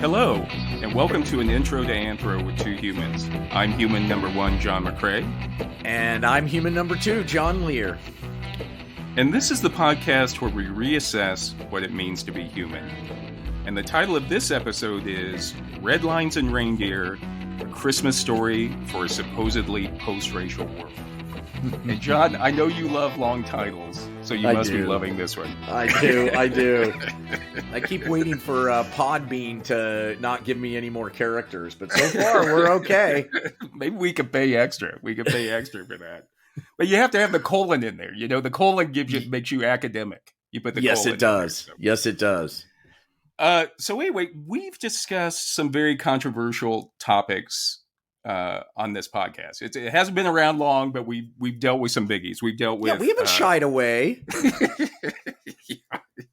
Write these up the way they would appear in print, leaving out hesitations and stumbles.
Hello, and welcome to an intro to Anthro with two humans. I'm human number one, John McCray. And I'm human number two, John Lehr. And this is the podcast where we reassess what it means to be human. And the title of this episode is Redlines and Reindeer, a Christmas story for a supposedly post-racial world. And John, I know you love long titles, so you must be loving this one. I do. I keep waiting for Podbean to not give me any more characters, but so far we're okay. Maybe we could pay extra. We could pay extra for that. But you have to have the colon in there. You know, the colon makes you academic. You put the yes, colon it does. In there, so. Yes, it does. So anyway, we've discussed some very controversial topics on this podcast. It hasn't been around long, but we've dealt with some biggies. We've dealt with we haven't shied away.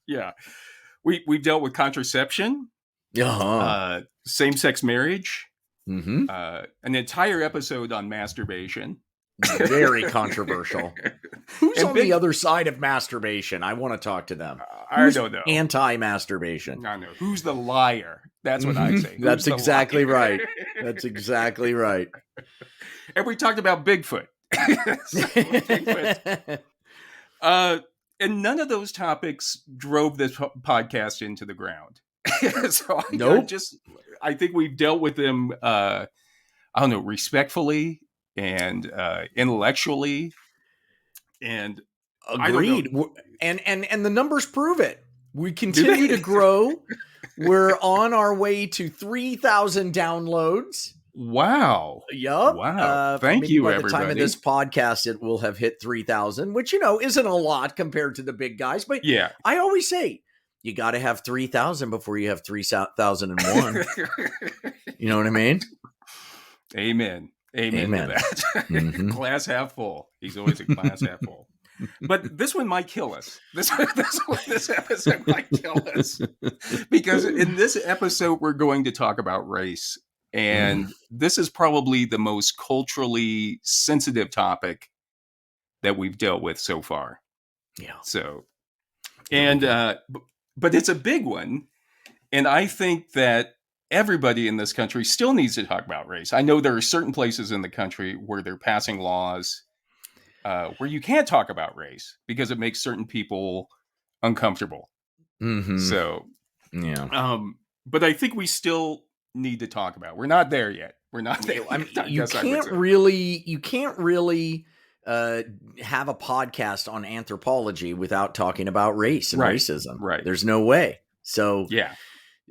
yeah. We've dealt with contraception, same-sex marriage, an entire episode on masturbation. Very controversial. Who's on the other side of masturbation? I want to talk to them. I don't know. Anti-masturbation. I know. Who's the liar? That's what I say. That's exactly right. That's exactly right. And we talked about Bigfoot. And none of those topics drove this podcast into the ground. So I think we've dealt with them, respectfully and intellectually. And agreed. And the numbers prove it. We continue to grow. We're on our way to 3,000 downloads. Wow. Yup. Wow. Thank you, by everybody. the time of this podcast, it will have hit 3,000, which, isn't a lot compared to the big guys. But yeah, I always say, you got to have 3,000 before you have 3,001. You know what I mean? Amen to that. Glass half full. He's always a glass half full. But this one might kill us. This episode might kill us. Because in this episode, we're going to talk about race. And this is probably the most culturally sensitive topic that we've dealt with so far. Yeah. So, and, but it's a big one. And I think that everybody in this country still needs to talk about race. I know there are certain places in the country where they're passing laws where you can't talk about race because it makes certain people uncomfortable. So, yeah. But I think we still need to talk about. We're not there yet. We're not there. I mean, you can't really have a podcast on anthropology without talking about race and racism. Right. There's no way. So yeah.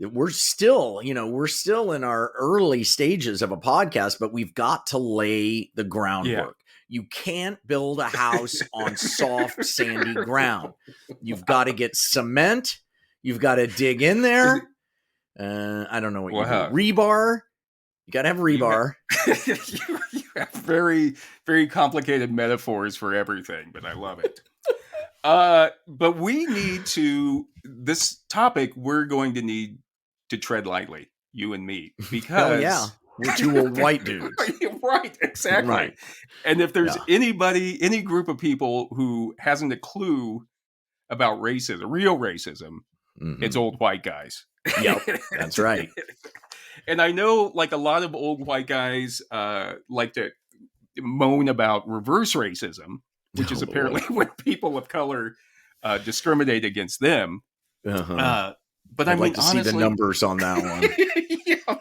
We're still in our early stages of a podcast, but we've got to lay the groundwork. Yeah. You can't build a house on soft, sandy ground. You've got to get cement. You've got to dig in there. I don't know what you do. Rebar. You got to have rebar. You have very, very complicated metaphors for everything, but I love it. But we need to, this topic, we're going to need to tread lightly, you and me, because we're two old white dudes. Right, exactly. Right. And if there's any group of people who hasn't a clue about racism, real racism, it's old white guys. Yep, that's right. And I know, like, a lot of old white guys like to moan about reverse racism, which is apparently when people of color discriminate against them. But I'd like to honestly see the numbers on that one. Yeah,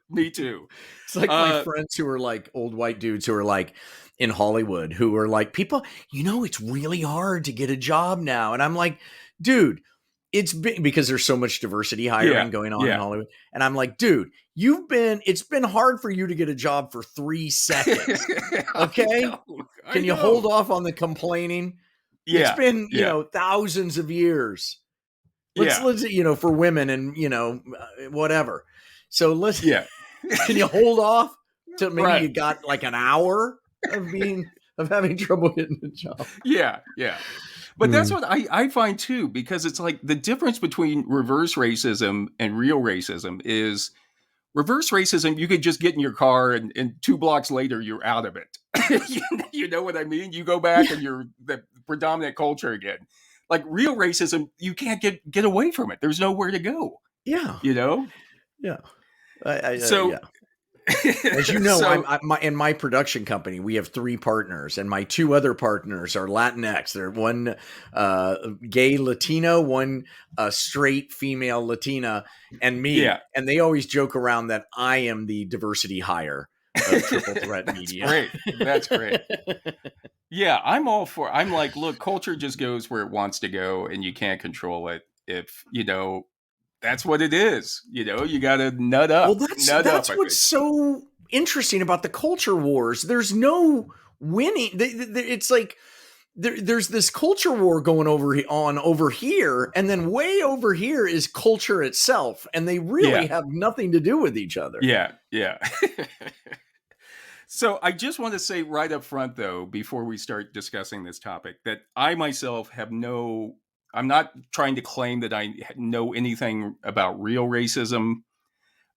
me too. It's like my friends who are like old white dudes who are like in Hollywood who are like, people, it's really hard to get a job now. And I'm like, dude, it's been because there's so much diversity hiring going on in Hollywood. And I'm like, dude, it's been hard for you to get a job for 3 seconds. Okay. Can you hold off on the complaining? Yeah. It's been, thousands of years. Let's for women and, whatever. So can you hold off till maybe you got like an hour of having trouble getting a job? Yeah. Yeah. But that's what I find too, because it's like the difference between reverse racism and real racism is reverse racism. You could just get in your car and 2 blocks later, you're out of it. You know what I mean? You go back and you're the predominant culture again. Like real racism, you can't get away from it. There's nowhere to go. Yeah. Yeah. So, Yeah. As you know, so in my production company, we have 3 partners, and my 2 other partners are Latinx. They're one gay Latino, one straight female Latina, and me. yeah, And they always joke around that I am the diversity hire of Triple Threat that's Media. great. That's great. Yeah, I'm like, look, culture just goes where it wants to go, and you can't control it. If that's what it is. You got to nut Well, up, that's I what's think. so interesting about the culture wars. There's no winning. It's like there's this culture war going over here, and then way over here is culture itself, and they really Yeah, have nothing to do with each other. yeah, yeah. So I just want to say right up front, though, before we start discussing this topic, that I myself I'm not trying to claim that I know anything about real racism.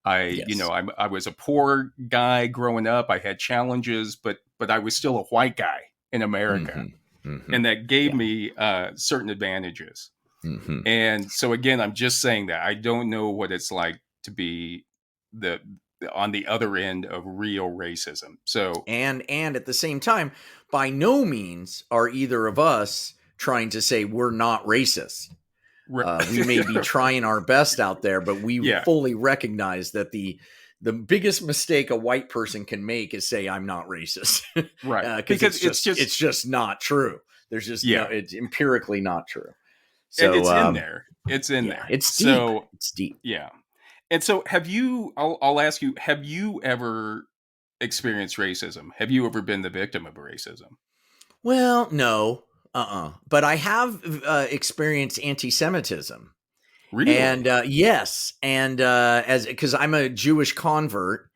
Yes. I was a poor guy growing up. I had challenges, but I was still a white guy in America, and that gave Yeah. me certain advantages. And so again, I'm just saying that I don't know what it's like to be the on the other end of real racism. So And at the same time, by no means are either of us trying to say we're not racist. We may be trying our best out there, but we yeah, fully recognize that the biggest mistake a white person can make is say I'm not racist, right. because it's just not true. There's just no, Yeah, it's empirically not true. and So it's in there. It's in yeah, there. it's deep. So It's deep. yeah. And so have you? I'll ask you. Have you ever experienced racism? Have you ever been the victim of racism? Well, no, but I have experienced anti-Semitism. And Really? yes, and as because I'm a Jewish convert,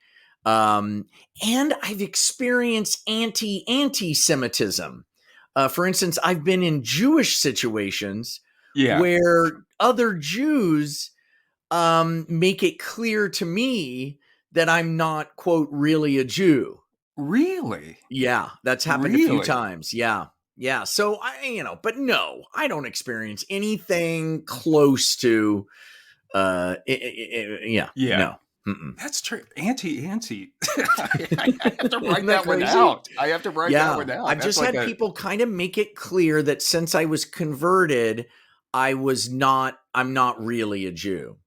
and I've experienced anti-Semitism. For instance, I've been in Jewish situations Yeah. where other Jews make it clear to me that I'm not, quote, really a Jew. Really? Yeah, that's happened a few Really? times. Yeah. Yeah. So but no, I don't experience anything close to yeah, Yeah. no. Mm-mm. That's true. Anti. I have to Isn't write that that one crazy? out. I have to write that Yeah. one out. I've That's just like had a people kind of make it clear that since I was converted, I'm not really a Jew.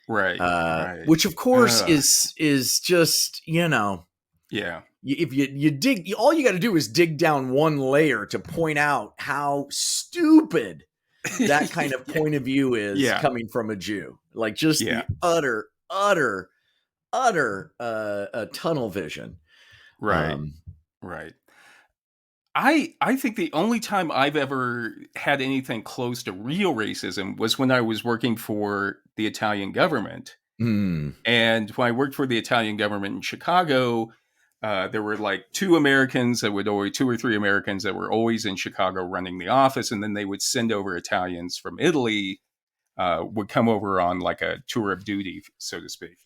right. Right. Which of course is just, Yeah. if you dig, all you got to do is dig down one layer to point out how stupid that kind of point of view is Yeah. coming from a Jew. Like just Yeah. the utter tunnel vision. Right. Right. I think the only time I've ever had anything close to real racism was when I was working for the Italian government. Mm. And when I worked for the Italian government in Chicago, there were like 2 or 3 Americans that were always in Chicago running the office. And then they would send over Italians from Italy, would come over on like a tour of duty, so to speak.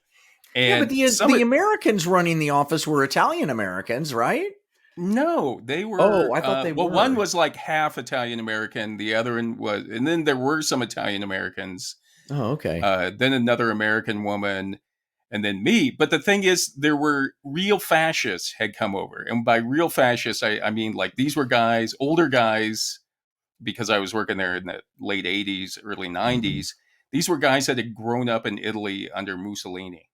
Yeah, but And the Americans running the office were Italian Americans, right? no, they Oh, were. I thought they Well, were. one was like half Italian American. The other one was, and then there were some Italian Americans. Oh, okay. Then another American woman, and then me. But the thing is, there were real fascists had come over, and by real fascists, I mean like these were guys, older guys, because I was working there in the late '80s, early '90s. These were guys that had grown up in Italy under Mussolini.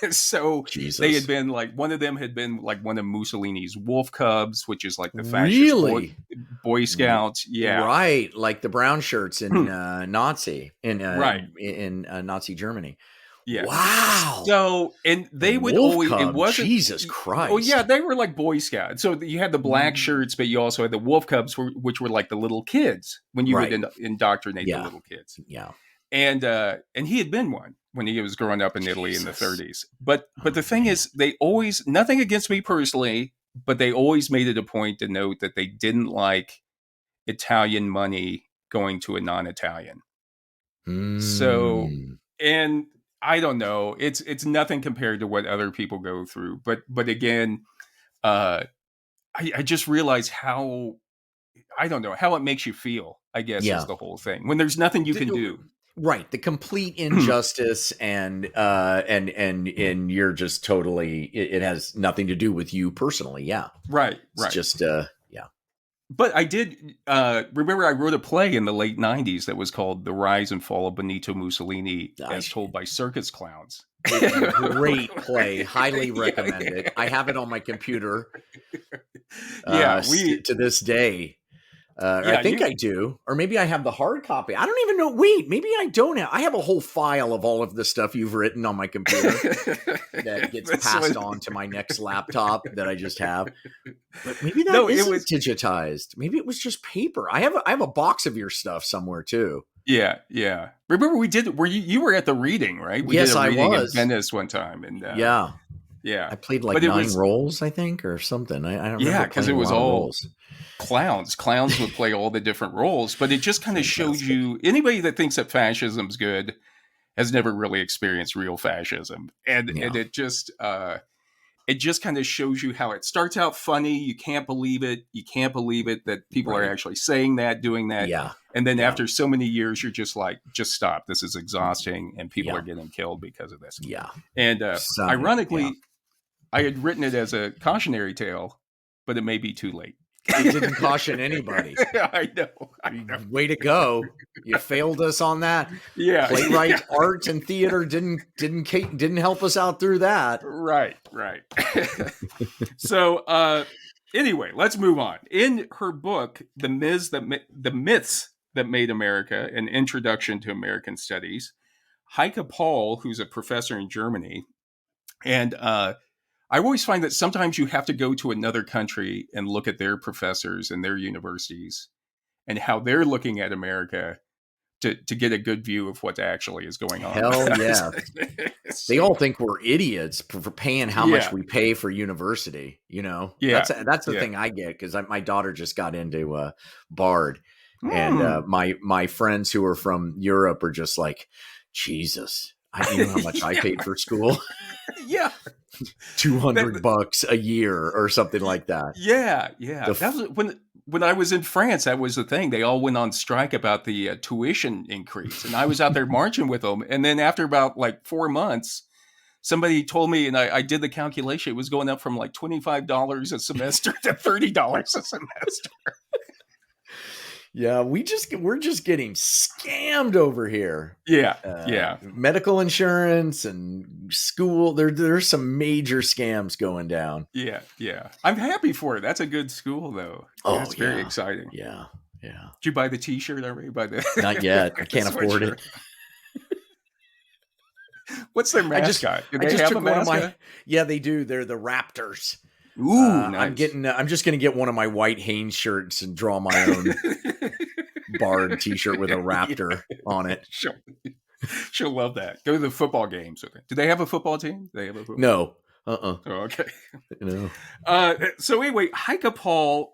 So they had Jesus. been like one of them had been like one of Mussolini's wolf cubs, which is like the fascist Really? boy scouts. Yeah, Right, like the brown shirts in Nazi right. in Nazi Germany. Yeah. Wow. So and they would Wolf always it Cub. wasn't. Jesus Oh yeah, Christ. they were like Boy Scouts. So you had the black shirts, but you also had the wolf cubs, which were like the little kids when you would Right. indoctrinate the Yeah. little kids. Yeah. And he had been one when he was growing up in Italy in the Jesus. 30s. But Oh, the thing man. is, they always nothing against me personally, but they always made it a point to note that they didn't like Italian money going to a non-Italian. So, Mm. and I don't know, it's nothing compared to what other people go through. But again, I just realized how I don't know how it makes you feel. I guess is Yeah. the whole thing when there's nothing you can do. Right, the complete injustice, and you're just totally. It has nothing to do with you personally. Yeah, Right. it's just yeah. But I did remember I wrote a play in the late 90s that was called The Rise and Fall of Benito Mussolini as told by circus clowns. Great play. Highly recommend it. I have it on my computer. To this day. I think I do. Or maybe I have the hard copy. I don't even know. Wait, maybe I don't have. I have a whole file of all of the stuff you've written on my computer that gets passed on to my next laptop that I just have. But maybe that isn't digitized. Maybe it was just paper. I have a box of your stuff somewhere too. Yeah. Remember we did, you were at the reading, right? We did a reading I was. in Venice one time. And yeah. I played like 9 roles, I think, or something. I don't remember. Yeah, because it was all roles. Clowns. Clowns would play all the different roles, but it just kind of shows you, anybody that thinks that fascism's good has never really experienced real fascism. And it just kind of shows you how it starts out funny. You can't believe it. You can't believe it that people are actually saying that, doing that. Yeah. And then after so many years, you're just like, just stop. This is exhausting. And people are getting killed because of this. Yeah. And ironically, I had written it as a cautionary tale, but it may be too late. It didn't caution anybody. I know. Way to go! You failed us on that. Yeah, playwright, art, and theater didn't help us out through that. Right. So anyway, let's move on. In her book, The Myths That Made America: An Introduction to American Studies, Heike Paul, who's a professor in Germany, and I always find that sometimes you have to go to another country and look at their professors and their universities and how they're looking at America to get a good view of what actually is going on. Hell yeah. They all think we're idiots for paying how much we pay for university, you know? Yeah. That's the thing I get, because my daughter just got into Bard. And my friends who are from Europe are just like, Jesus, you know how much I paid for school? Yeah. $200 a year or something like that. Yeah. That was when I was in France, that was the thing. They all went on strike about the tuition increase, and I was out there marching with them. And then after about like 4 months, somebody told me, and I did the calculation, it was going up from like $25 a semester to $30 a semester. Yeah, we're just getting scammed over here. Yeah. Medical insurance and school. There's some major scams going down. Yeah. I'm happy for it. That's a good school, though. Oh, it's very exciting. Yeah. Did you buy the T-shirt already? Not yet. I can't afford it. What's their mascot? Do they have a mascot? Yeah, they do. They're the Raptors. Ooh, nice. I'm just gonna get one of my white Hanes shirts and draw my own Bard T-shirt with a raptor on it. She'll love that. Go to the football games with it. Do they have a football team? No. Oh, okay. No. So anyway, Heike Paul,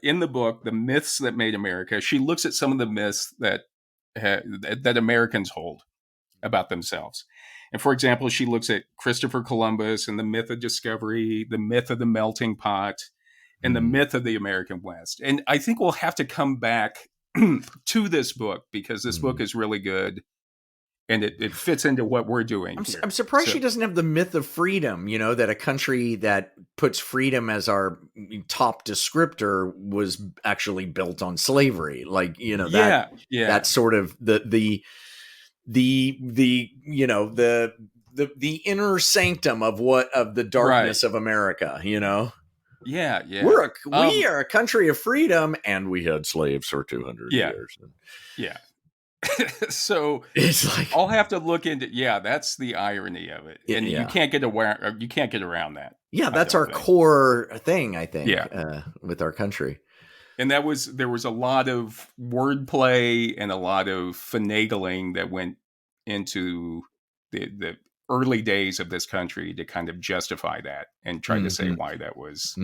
in the book, The Myths That Made America, she looks at some of the myths that Americans hold about themselves. And for example, she looks at Christopher Columbus and the myth of discovery, the myth of the melting pot, and the myth of the American West. And I think we'll have to come back to this book because this book is really good. And it fits into what we're doing. I'm surprised she doesn't have the myth of freedom, you know, that a country that puts freedom as our top descriptor was actually built on slavery. Like, you know, that's sort of the you know, the inner sanctum of the darkness of America, you know? Yeah. We are a country of freedom, and we had slaves for 200 years. Yeah. So it's like, I'll have to look into. Yeah, that's the irony of it, and you can't get around that. Yeah, that's our core thing, I think. With our country, and there was a lot of wordplay and a lot of finagling that went into the early days of this country to kind of justify that and try to say why that was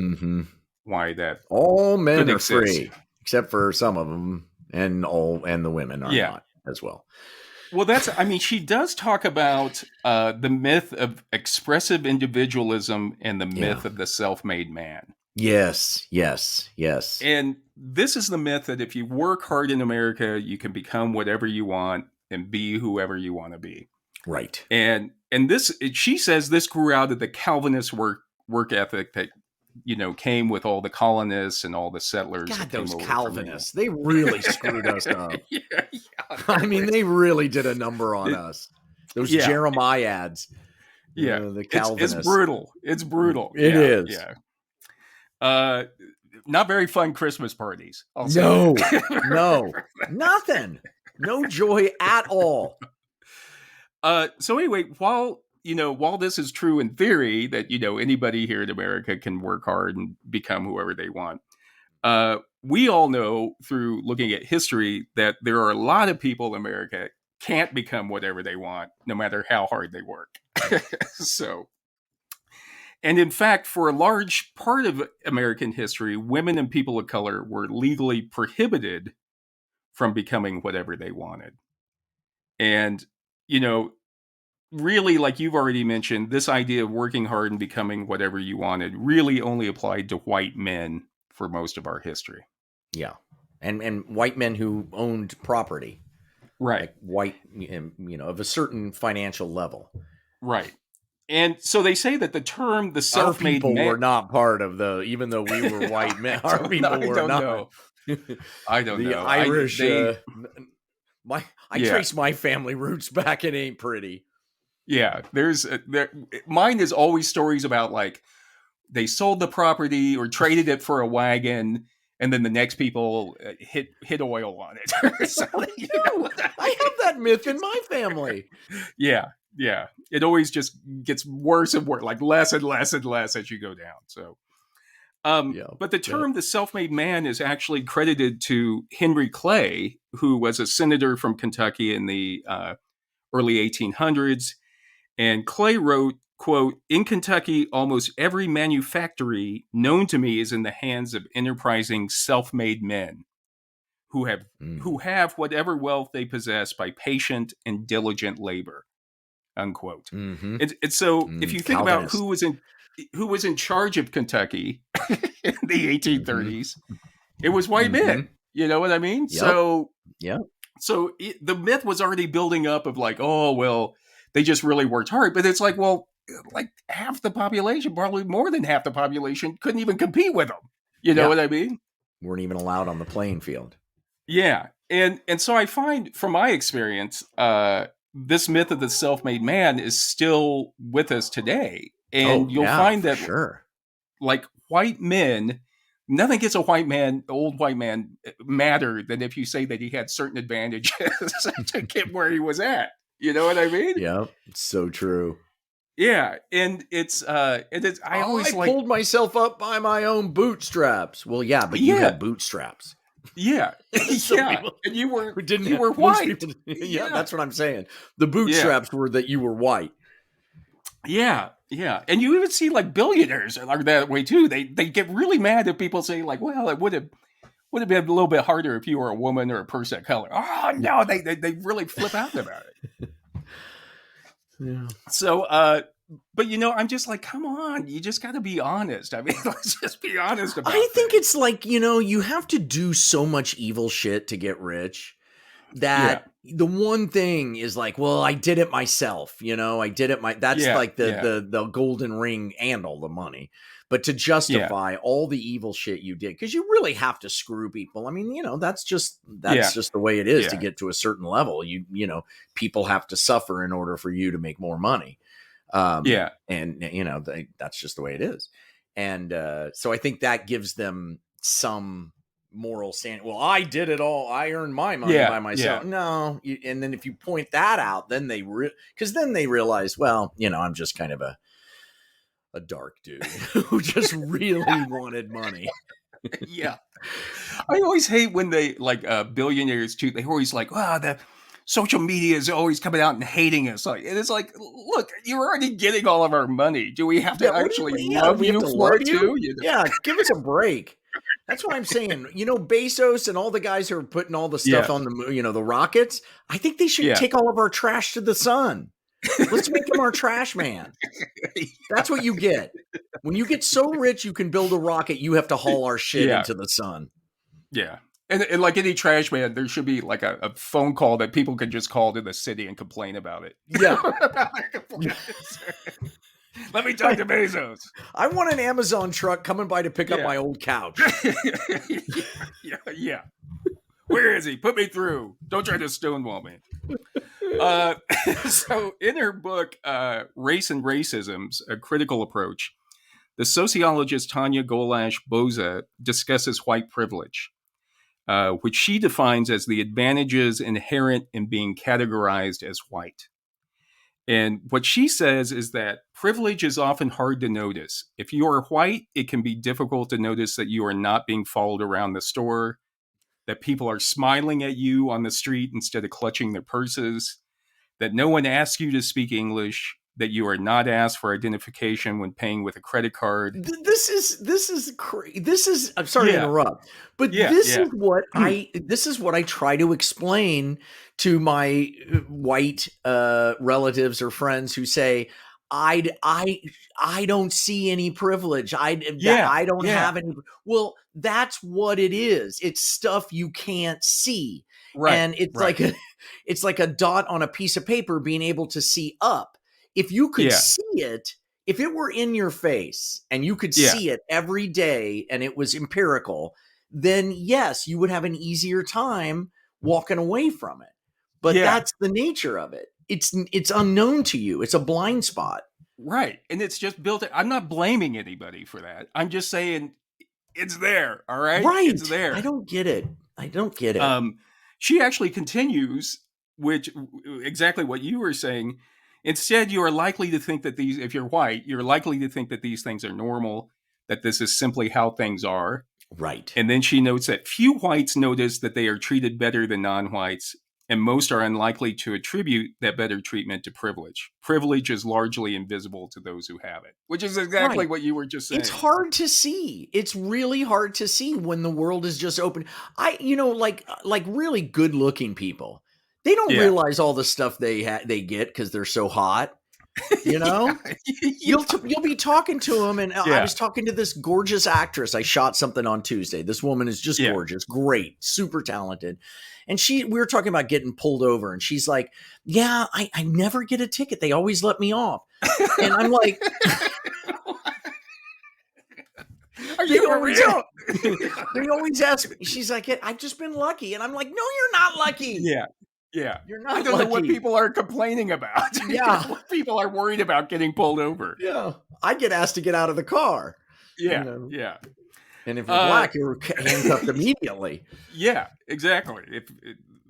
why that all men are free except for some of them, and the women are not as well. Well, she does talk about the myth of expressive individualism and the myth of the self-made man. Yes. And this is the myth that if you work hard in America, you can become whatever you want. and be whoever you want to be. Right. And this, she says, this grew out of the Calvinist work ethic that, you know, came with all the colonists and all the settlers. God, that came those over Calvinists, they really screwed us up. Yeah, I mean, they really did a number on us. Those Jeremiads. Yeah, the Calvinists. It's brutal. It's brutal. It is. Yeah. Not very fun Christmas parties. No, nothing. No joy at all. So anyway, while this is true in theory that, you know, anybody here in America can work hard and become whoever they want, we all know through looking at history that there are a lot of people in America can't become whatever they want, no matter how hard they work. So, and in fact, for a large part of American history, women and people of color were legally prohibited from becoming whatever they wanted. And, you know, really, like you've already mentioned, this idea of working hard and becoming whatever you wanted really only applied to white men for most of our history. Yeah. And white men who owned property. Right. Like white, you know, of a certain financial level. Right. And so they say that the term the self-made man were not part of even though we were white men. Our people were not. Know. I don't know. The Irish, I trace my family roots back. It ain't pretty. Yeah. Mine is always stories about like they sold the property or traded it for a wagon, and then the next people hit oil on it. So, you know, I have that myth in my family. Yeah. Yeah. It always just gets worse and worse, like less and less and less as you go down. So, but the term the self-made man is actually credited to Henry Clay, who was a senator from Kentucky in the early 1800s. And Clay wrote, quote, "In Kentucky, almost every manufactory known to me is in the hands of enterprising self-made men who have whatever wealth they possess by patient and diligent labor," unquote. Mm-hmm. And so if you think about who was in charge of Kentucky in the 1830s, it was white men. You know what I mean? Yep. So the myth was already building up of like, oh, well, they just really worked hard. But it's like, well, like half the population, probably more than half the population, couldn't even compete with them. You know what I mean? Weren't even allowed on the playing field. Yeah. And so I find from my experience, this myth of the self-made man is still with us today. And you'll find that like white men, nothing gets old white man madder than if you say that he had certain advantages to get where he was at. You know what I mean? Yeah, it's so true. Yeah, and I pulled myself up by my own bootstraps. Well, yeah, but you had bootstraps. Yeah, and you were white. People, that's what I'm saying. The bootstraps were that you were white. Yeah, and you even see like billionaires are that way too. They get really mad if people say like, well, it would have been a little bit harder if you were a woman or a person of color. Oh no, they really flip out about it. Yeah. So, but you know, I'm just like, come on, you just got to be honest. I mean, let's just be honest about it. I think it's like, you know, you have to do so much evil shit to get rich that the one thing is like, well, I did it myself. You know, I did it. That's like the golden ring and all the money. But to justify all the evil shit you did, because you really have to screw people. I mean, you know, that's just the way it is to get to a certain level. You know, people have to suffer in order for you to make more money. And you know, that's just the way it is. And so I think that gives them some moral standing. Well, I did it all. I earned my money by myself. No, and then if you point that out, then because then they realize, well, you know, I'm just kind of a dark dude who just really wanted money. Yeah. I always hate when they like billionaires too. They're always like, wow, the social media is always coming out and hating us. Like, and it's like, look, you're already getting all of our money. Do we have to actually love you for it too? You know? Yeah. Give us a break. That's what I'm saying. You know, Bezos and all the guys who are putting all the stuff on the, you know, the rockets. I think they should take all of our trash to the sun. Let's make him our trash man. That's what you get. When you get so rich, you can build a rocket. You have to haul our shit into the sun. Yeah. And like any trash man, there should be like a phone call that people can just call to the city and complain about it. Yeah. Let me talk to Bezos. I want an Amazon truck coming by to pick up my old couch. Yeah. Where is he? Put me through. Don't try to stonewall me. So in her book, Race and Racisms, A Critical Approach, the sociologist Tanya Golash discusses white privilege, which she defines as the advantages inherent in being categorized as white. And what she says is that privilege is often hard to notice. If you are white, it can be difficult to notice that you are not being followed around the store, that people are smiling at you on the street instead of clutching their purses, that no one asks you to speak English, that you are not asked for identification when paying with a credit card. This is I'm sorry to interrupt, but this is what I try to explain to my white relatives or friends who say, I don't see any privilege. I don't have any. Well, that's what it is. It's stuff you can't see. Right. And it's like a dot on a piece of paper being able to see up. If you could see it, if it were in your face and you could see it every day and it was empirical, then yes, you would have an easier time walking away from it. But that's the nature of it. It's unknown to you. It's a blind spot. Right. And it's just built. I'm not blaming anybody for that. I'm just saying it's there. All right. Right. It's there. I don't get it. She actually continues, which exactly what you were saying. Instead, you are likely to think that if you're white, you're likely to think that these things are normal, that this is simply how things are. Right. And then she notes that few whites notice that they are treated better than non-whites, and most are unlikely to attribute that better treatment to privilege. Privilege is largely invisible to those who have it, which is exactly what you were just saying. It's hard to see. It's really hard to see when the world is just open. Like really good-looking people, they don't realize all the stuff they get because they're so hot. You'll be talking to them, and I was talking to this gorgeous actress. I shot something on Tuesday. This woman is just gorgeous, great, super talented. And we were talking about getting pulled over, and she's like, "Yeah, I never get a ticket. They always let me off." And I'm like, They always ask me. She's like, "I've just been lucky," and I'm like, "No, you're not lucky." Yeah. You're not I don't know what people are complaining about. Yeah. What people are worried about getting pulled over. Yeah. I get asked to get out of the car. Yeah. And if you're black, you're handcuffed immediately. Yeah, exactly.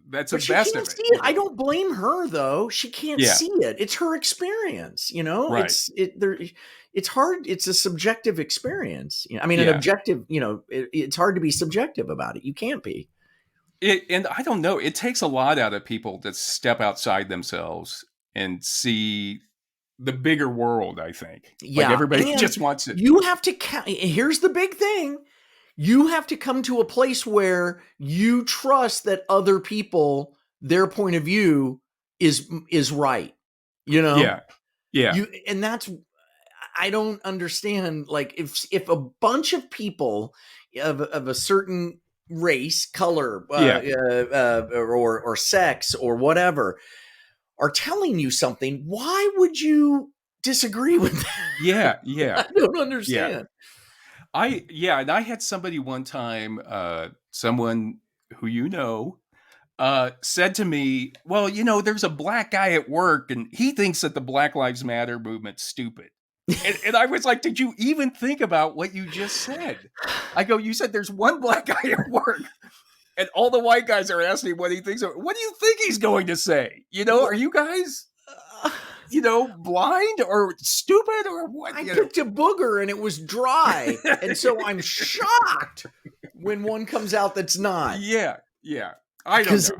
That's the best of it. I don't blame her, though. She can't see it. It's her experience, Right. It's hard. It's a subjective experience. An objective, it's hard to be subjective about it. You can't be. And I don't know, it takes a lot out of people to step outside themselves and see the bigger world, I think. Yeah. Like everybody just wants it. You have to, here's the big thing. You have to come to a place where you trust that other people, their point of view is right. Yeah. And that's, I don't understand. Like if a bunch of people of a certain race, color, or sex or whatever are telling you something, why would you disagree with that? Yeah. I don't understand. And I had somebody one time, someone who said to me, well, there's a black guy at work and he thinks that the Black Lives Matter movement's stupid. And I was like, did you even think about what you just said? I go, you said there's one black guy at work and all the white guys are asking what he thinks. What do you think he's going to say? Are you guys, blind or stupid or what? I picked a booger and it was dry. And so I'm shocked when one comes out that's not. Yeah. I don't know.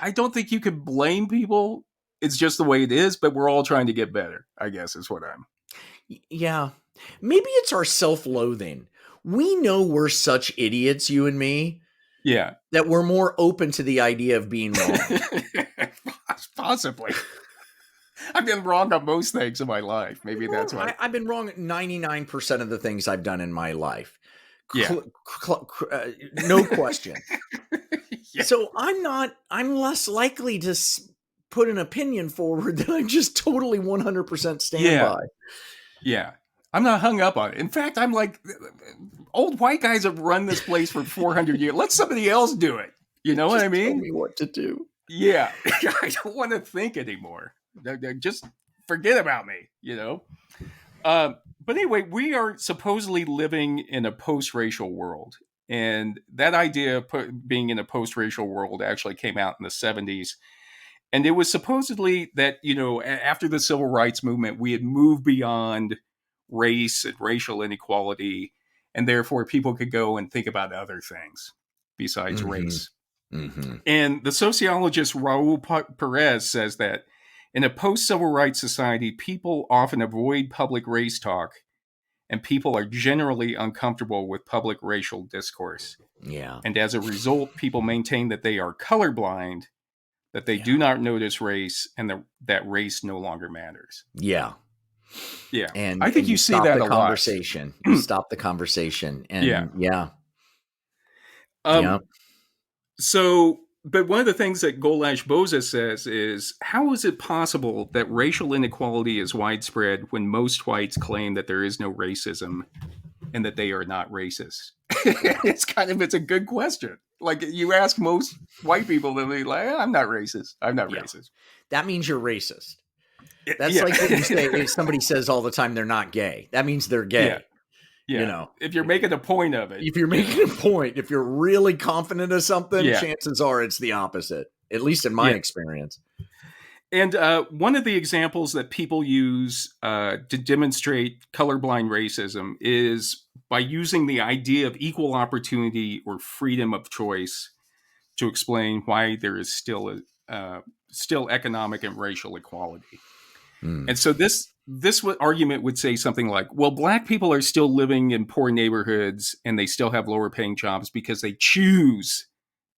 I don't think you can blame people. It's just the way it is, but we're all trying to get better, I guess is what I'm. Yeah. Maybe it's our self-loathing. We know we're such idiots, you and me. Yeah. That we're more open to the idea of being wrong. Possibly. I've been wrong on most things in my life. Maybe that's why. I've been wrong at 99% of the things I've done in my life. Yeah. No question. Yeah. So I'm less likely to put an opinion forward that I just totally 100% stand by. Yeah. I'm not hung up on it. In fact, I'm like, old white guys have run this place for 400 years. Let somebody else do it. You know what I mean? Tell me what to do. Yeah. I don't want to think anymore. Just forget about me, you know? But anyway, we are supposedly living in a post-racial world. And that idea of being in a post-racial world actually came out in the 70s. And it was supposedly that, you know, after the civil rights movement, we had moved beyond race and racial inequality, and therefore people could go and think about other things besides race. Mm-hmm. And the sociologist Raul Perez says that in a post-civil rights society, people often avoid public race talk, and people are generally uncomfortable with public racial discourse. Yeah. And as a result, people maintain that they are colorblind, that they do not notice race, and that race no longer matters. Yeah. Yeah. And I think you see that a lot. You stop the conversation. And yeah. So, but one of the things that Golash Boza says is, how is it possible that racial inequality is widespread when most whites claim that there is no racism and that they are not racist? It's a good question. Like, you ask most white people, they'll be like, I'm not racist. I'm not racist. That means you're racist. That's like what you say. If somebody says all the time they're not gay, that means they're gay. Yeah. You know, if you're making a point of it. If you're making a point, if you're really confident of something, chances are it's the opposite, at least in my experience. And one of the examples that people use to demonstrate colorblind racism is by using the idea of equal opportunity or freedom of choice to explain why there is still economic and racial equality. And so this argument would say something like, well, black people are still living in poor neighborhoods and they still have lower paying jobs because they choose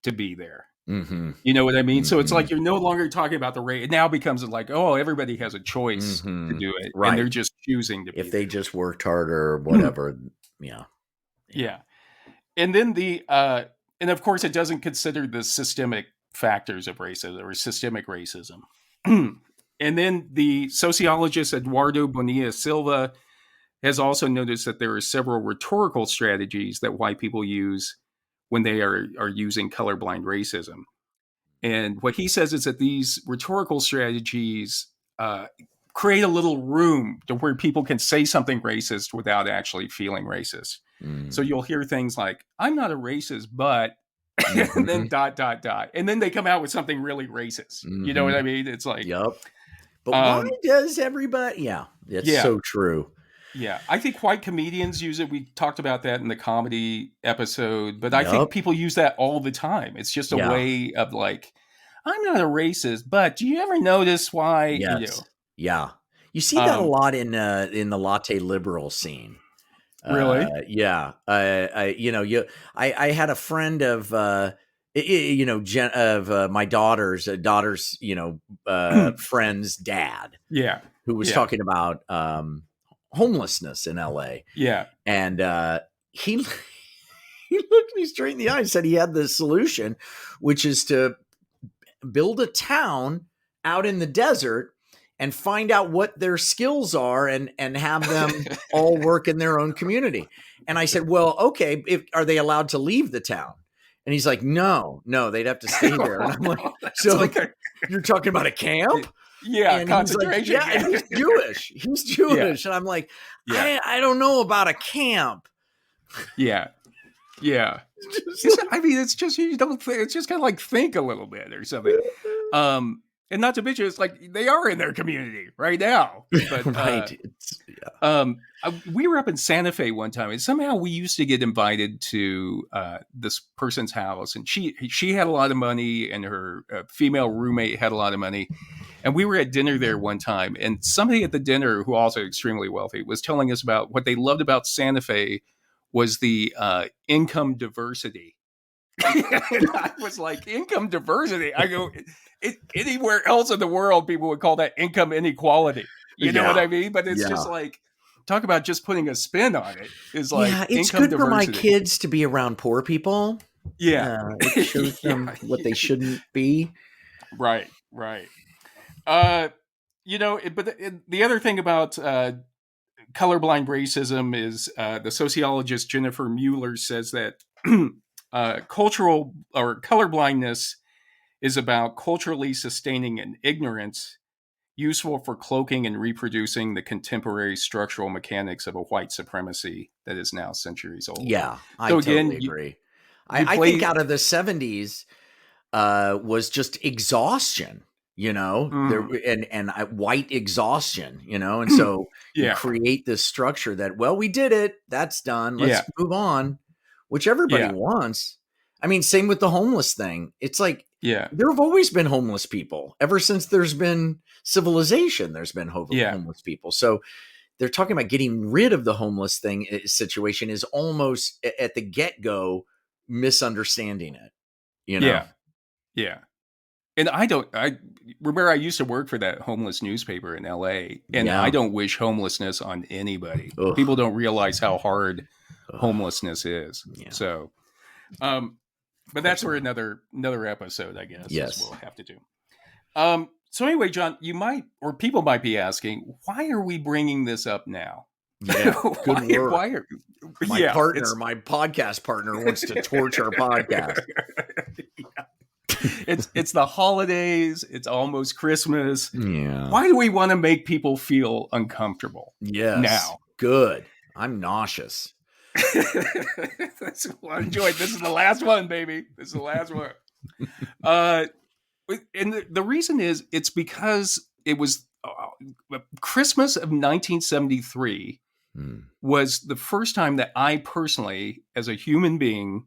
to be there. Mm-hmm. You know what I mean? Mm-hmm. So it's like you're no longer talking about the race. It now becomes like, oh, everybody has a choice to do it. Right. And they're just choosing to be if they just worked harder or whatever. Yeah. And then and of course, it doesn't consider the systemic factors of racism or systemic racism. And then the sociologist Eduardo Bonilla Silva has also noticed that there are several rhetorical strategies that white people use when they are using colorblind racism. And what he says is that these rhetorical strategies create a little room to where people can say something racist without actually feeling racist. So you'll hear things like, I'm not a racist, but, and then ... And then they come out with something really racist. You know what I mean? It's like, but why does everybody? Yeah, it's so true. Yeah, I think white comedians use it. We talked about that in the comedy episode, but I think people use that all the time. It's just a way of like, I'm not a racist, but do you ever notice why? Yes. Yeah, you see that a lot in the latte liberal scene. Really? I had a friend of my daughter's friend's dad. Yeah. Who was talking about homelessness in LA. Yeah. And he looked me straight in the eye and said he had the solution, which is to build a town out in the desert and find out what their skills are and have them all work in their own community. And I said, well, okay, are they allowed to leave the town? And he's like, no, they'd have to stay there. And I'm like, you're talking about a camp? Yeah, and concentration. Like, and he's Jewish. He's Jewish. And I'm like, I don't know about a camp. Yeah. I mean, it's just, you don't think, it's just kind of like think a little bit or something. And not to mention, it's like they are in their community right now. But, right. We were up in Santa Fe one time, and somehow we used to get invited to this person's house, and she had a lot of money, and her female roommate had a lot of money, and we were at dinner there one time, and somebody at the dinner who also extremely wealthy was telling us about what they loved about Santa Fe was the income diversity. And I was like, income diversity? I go, anywhere else in the world, people would call that income inequality. You know what I mean? But it's just like, talk about just putting a spin on it. Is like it's income good diversity. for my kids to be around poor people. Yeah, it shows them what they shouldn't be. Right. You know, but the other thing about colorblind racism is the sociologist Jennifer Mueller says that cultural or colorblindness is about culturally sustaining an ignorance useful for cloaking and reproducing the contemporary structural mechanics of a white supremacy that is now centuries old. Yeah, I so totally agree. I think out of the 70s was just exhaustion, you know, and white exhaustion, you know, and so you create this structure that, well, we did it, that's done, let's move on, which everybody wants. I mean, same with the homeless thing. It's like, there have always been homeless people. Ever since there's been civilization, there's been homeless people. So they're talking about getting rid of the homeless situation is almost at the get-go misunderstanding it, you know? Yeah. And I remember I used to work for that homeless newspaper in LA, and I don't wish homelessness on anybody. Ugh. People don't realize how hard homelessness is. Yeah. So, but that's for another episode, I guess. Yes. We'll have to do. So anyway, John, people might be asking, why are we bringing this up now? Yeah, good work. My podcast partner wants to torch our podcast. It's the holidays. It's almost Christmas. Yeah. Why do we want to make people feel uncomfortable? Yes. Now, good. I'm nauseous. That's what I enjoyed. This is the last one, baby. This is the last one. And the reason is it's because it was Christmas of 1973 was the first time that I personally, as a human being,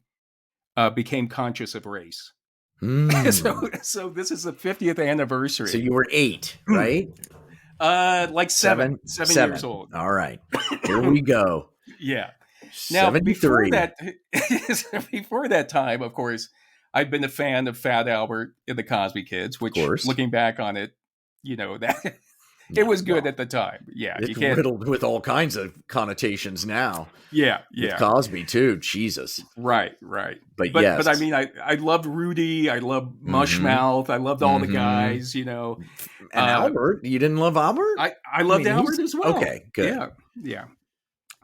became conscious of race. So this is the 50th anniversary. So you were 8, right? Like seven years old. All right. Here we go. Yeah. Now, before that time, of course, I've been a fan of Fat Albert and the Cosby Kids, which, looking back on it, you know, that it was good at the time. Yeah. It's riddled with all kinds of connotations now. Yeah. With Cosby, too. Jesus. Right. But yes. But I mean, I loved Rudy. I loved Mushmouth. I loved all the guys, you know. And Albert. You didn't love Albert? I loved Albert as well. Okay, good. Yeah.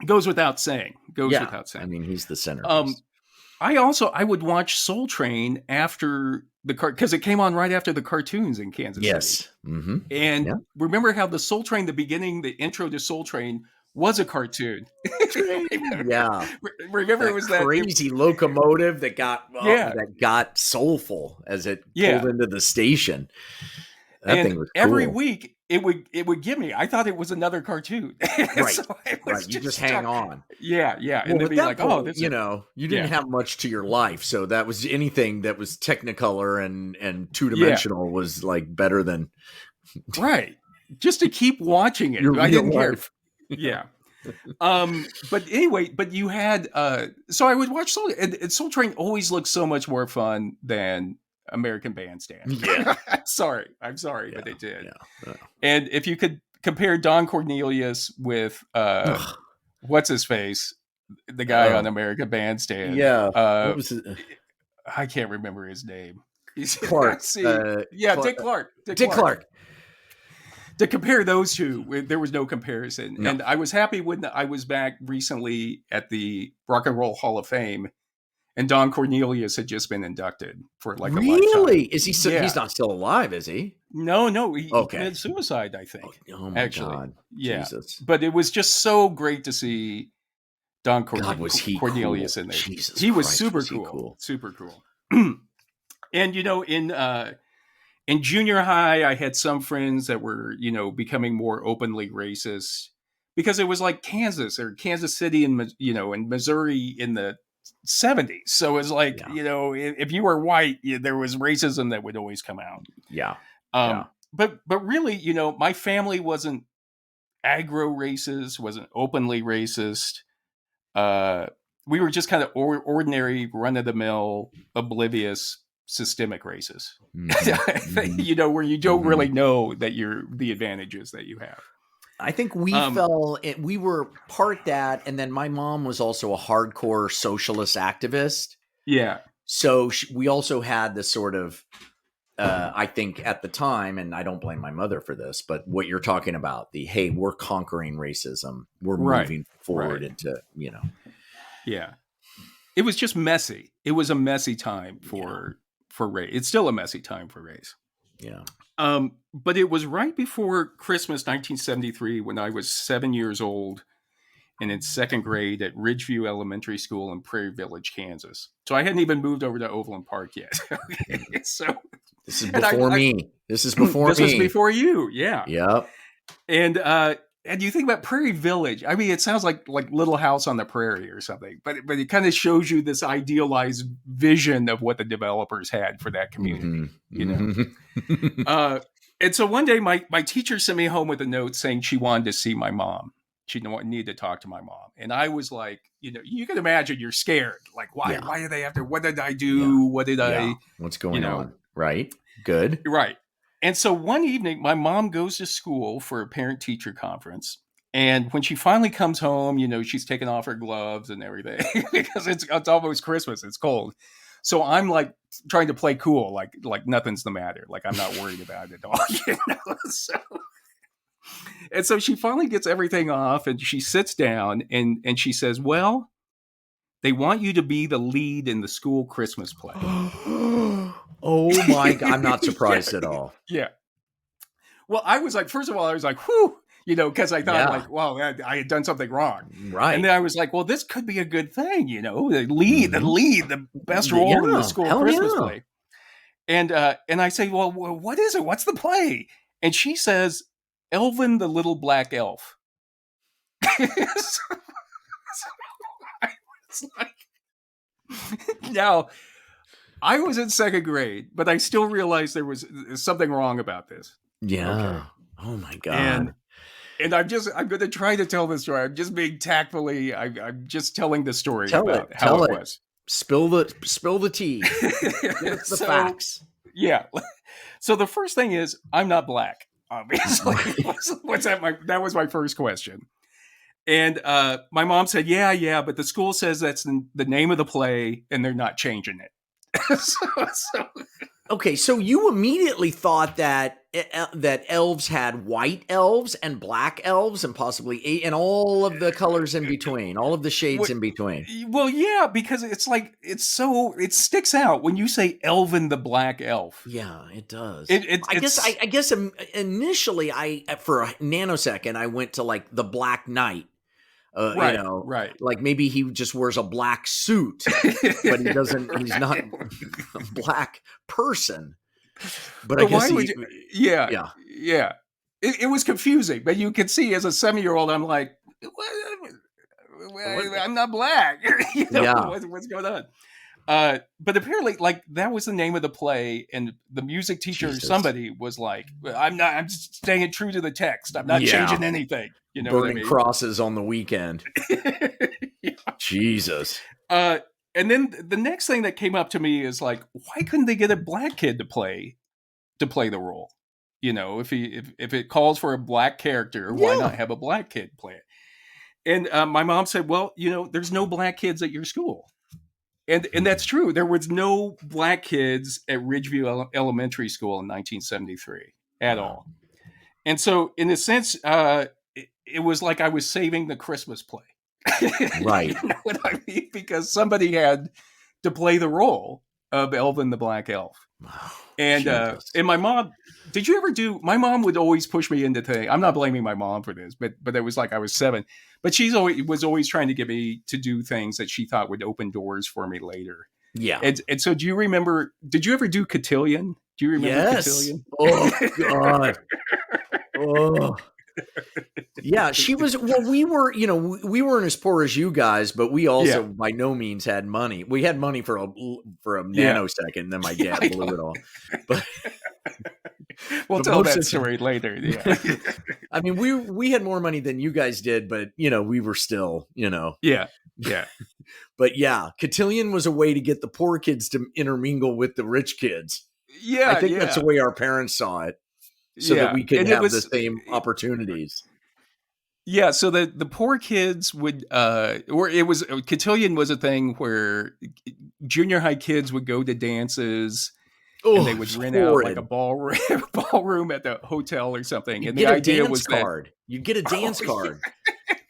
Goes without saying. I mean, he's the center. I would watch Soul Train after because it came on right after the cartoons in Kansas City. Yes. Mm-hmm. And remember how the Soul Train, the intro to Soul Train was a cartoon. Yeah. Remember it was that crazy locomotive that got soulful as it pulled into the station. That thing was cool. Every week it would give me. I thought it was another cartoon. Right. So you just hang on. Yeah. Well, and they'd be like, this you didn't have much to your life, so that was anything that was Technicolor and two-dimensional was like better than right. Just to keep watching it. I didn't care. Yeah. But anyway, you had so I would watch Soul and Soul Train always looked so much more fun than American Bandstand. Yeah. I'm sorry, but they did. Yeah. And if you could compare Don Cornelius with what's his face, the guy on American Bandstand. Yeah. What was it? I can't remember his name. Clark. Dick Clark. Dick Clark. To compare those two, there was no comparison. No. And I was happy when I was back recently at the Rock and Roll Hall of Fame, and Don Cornelius had just been inducted for like a lifetime. Really? Is he? He's not still alive, is he? No. He committed suicide, I think. Oh my God. Yeah. Jesus. But it was just so great to see Don Cornelius cool. in there. Jesus he was Christ, super was cool. Super cool. And you know, in junior high, I had some friends that were, you know, becoming more openly racist because it was like Kansas City and, you know, and Missouri in the 70s. So it was like, you know, if you were white, there was racism that would always come out. Yeah. But really, you know, my family wasn't aggro racist, wasn't openly racist. We were just kind of ordinary, run of the mill, oblivious, systemic racist. Mm-hmm. You know, where you don't really know that you're the advantages that you have. I think we we were part that. And then my mom was also a hardcore socialist activist. Yeah. So we also had this sort of, I think at the time, and I don't blame my mother for this, but what you're talking about, hey, we're conquering racism. We're moving forward into, Yeah. It was just messy. It was a messy time for race. It's still a messy time for race. Yeah. But it was right before Christmas 1973 when I was 7 years old and in second grade at Ridgeview Elementary School in Prairie Village, Kansas. So I hadn't even moved over to Overland Park yet. Okay, so this is before me. This is before this me. was before you. Yeah. Yep. And you think about Prairie Village. I mean, it sounds like Little House on the Prairie or something, but it kind of shows you this idealized vision of what the developers had for that community, And so one day my teacher sent me home with a note saying she wanted to see my mom. She needed to talk to my mom. And I was like, you can imagine you're scared. Like, why? Yeah. Why did they have to? What did I do? Yeah. What did I? What's going on? Right. Good. Right. And so one evening, my mom goes to school for a parent-teacher conference. And when she finally comes home, she's taking off her gloves and everything because it's almost Christmas. It's cold. So I'm like trying to play cool, like nothing's the matter. Like I'm not worried about it at all. And so she finally gets everything off and she sits down and she says, well, they want you to be the lead in the school Christmas play. Oh my God. I'm not surprised at all. Yeah. Well, I was like, first of all, I was like, whew, because I thought well, I had done something wrong. Right. And then I was like, well, this could be a good thing, the lead, the best role in the school Christmas play. And I say, well, what is it? What's the play? And she says, Elvin the Little Black Elf. So I was like, now, I was in second grade, but I still realized there was something wrong about this. Yeah. Okay. Oh my God. And I'm going to try to tell this story. I'm just being tactfully, I'm just telling the story about how it was. Spill the tea. Give us the facts. Yeah. So the first thing is, I'm not black, obviously. That was my first question. And my mom said, yeah, but the school says that's the name of the play and they're not changing it. Okay, so you immediately thought that elves had white elves and black elves and possibly and all of the colors in between, all of the shades in between. Well, yeah, because it's like it sticks out when you say Elvin the Black Elf. Yeah, it does. I guess initially for a nanosecond I went to like the Black Knight. Right. Like maybe he just wears a black suit, but he's not a black person. But I guess yeah. It was confusing, but you could see as a 7-year-old, I'm like, I'm not black. What's going on? But apparently, like that was the name of the play, and the music teacher, somebody was like, I'm staying true to the text. I'm not changing anything. Burning crosses on the weekend. Jesus. And then the next thing that came up to me is like, why couldn't they get a black kid to play the role? If it calls for a black character, why not have a black kid play it? And my mom said, well, there's no black kids at your school. And that's true. There was no black kids at Ridgeview Elementary School in 1973 at all. And so in a sense, it was like I was saving the Christmas play. Right. You know what I mean? Because somebody had to play the role of Elvin the Black Elf. And my mom, my mom would always push me into things. I'm not blaming my mom for this, but it was like I was 7. But she was always trying to get me to do things that she thought would open doors for me later. Yeah. And so do you remember, did you ever do Cotillion? Do you remember Cotillion? Oh, God. Oh. Yeah, she was. Well, we weren't as poor as you guys, but we also by no means had money. We had money for a nanosecond. Then my dad blew it all. But we'll tell that story later. Yeah, I mean, we had more money than you guys did, but we were still, Yeah. But yeah, Cotillion was a way to get the poor kids to intermingle with the rich kids. Yeah, I think that's the way our parents saw it. So that we could have the same opportunities. Yeah, so the poor kids would, or it was cotillion was a thing where junior high kids would go to dances, and Oh, they it would was rent out like a horrid. ballroom at the hotel or something. You'd And the get a idea dance was that, card. You'd get a oh, dance card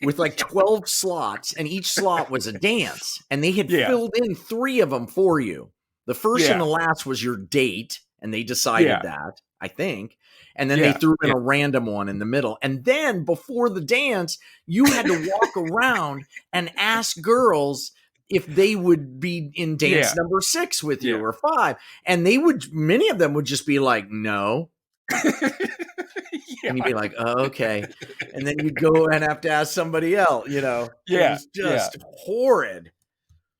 with like 12 slots, and each slot was a dance, and they had yeah, filled in 3 of them for you. The first and yeah, the last was your date, and they decided yeah, that, I think. And then they yeah, threw in yeah, a random one in the middle. And then before the dance, you had to walk around and ask girls if they would be in dance yeah, number 6 with you yeah. or 5. And many of them would just be like, no. And you'd Yeah, be like, oh, okay. And then you'd go and have to ask somebody else, It yeah, was yeah. just horrid.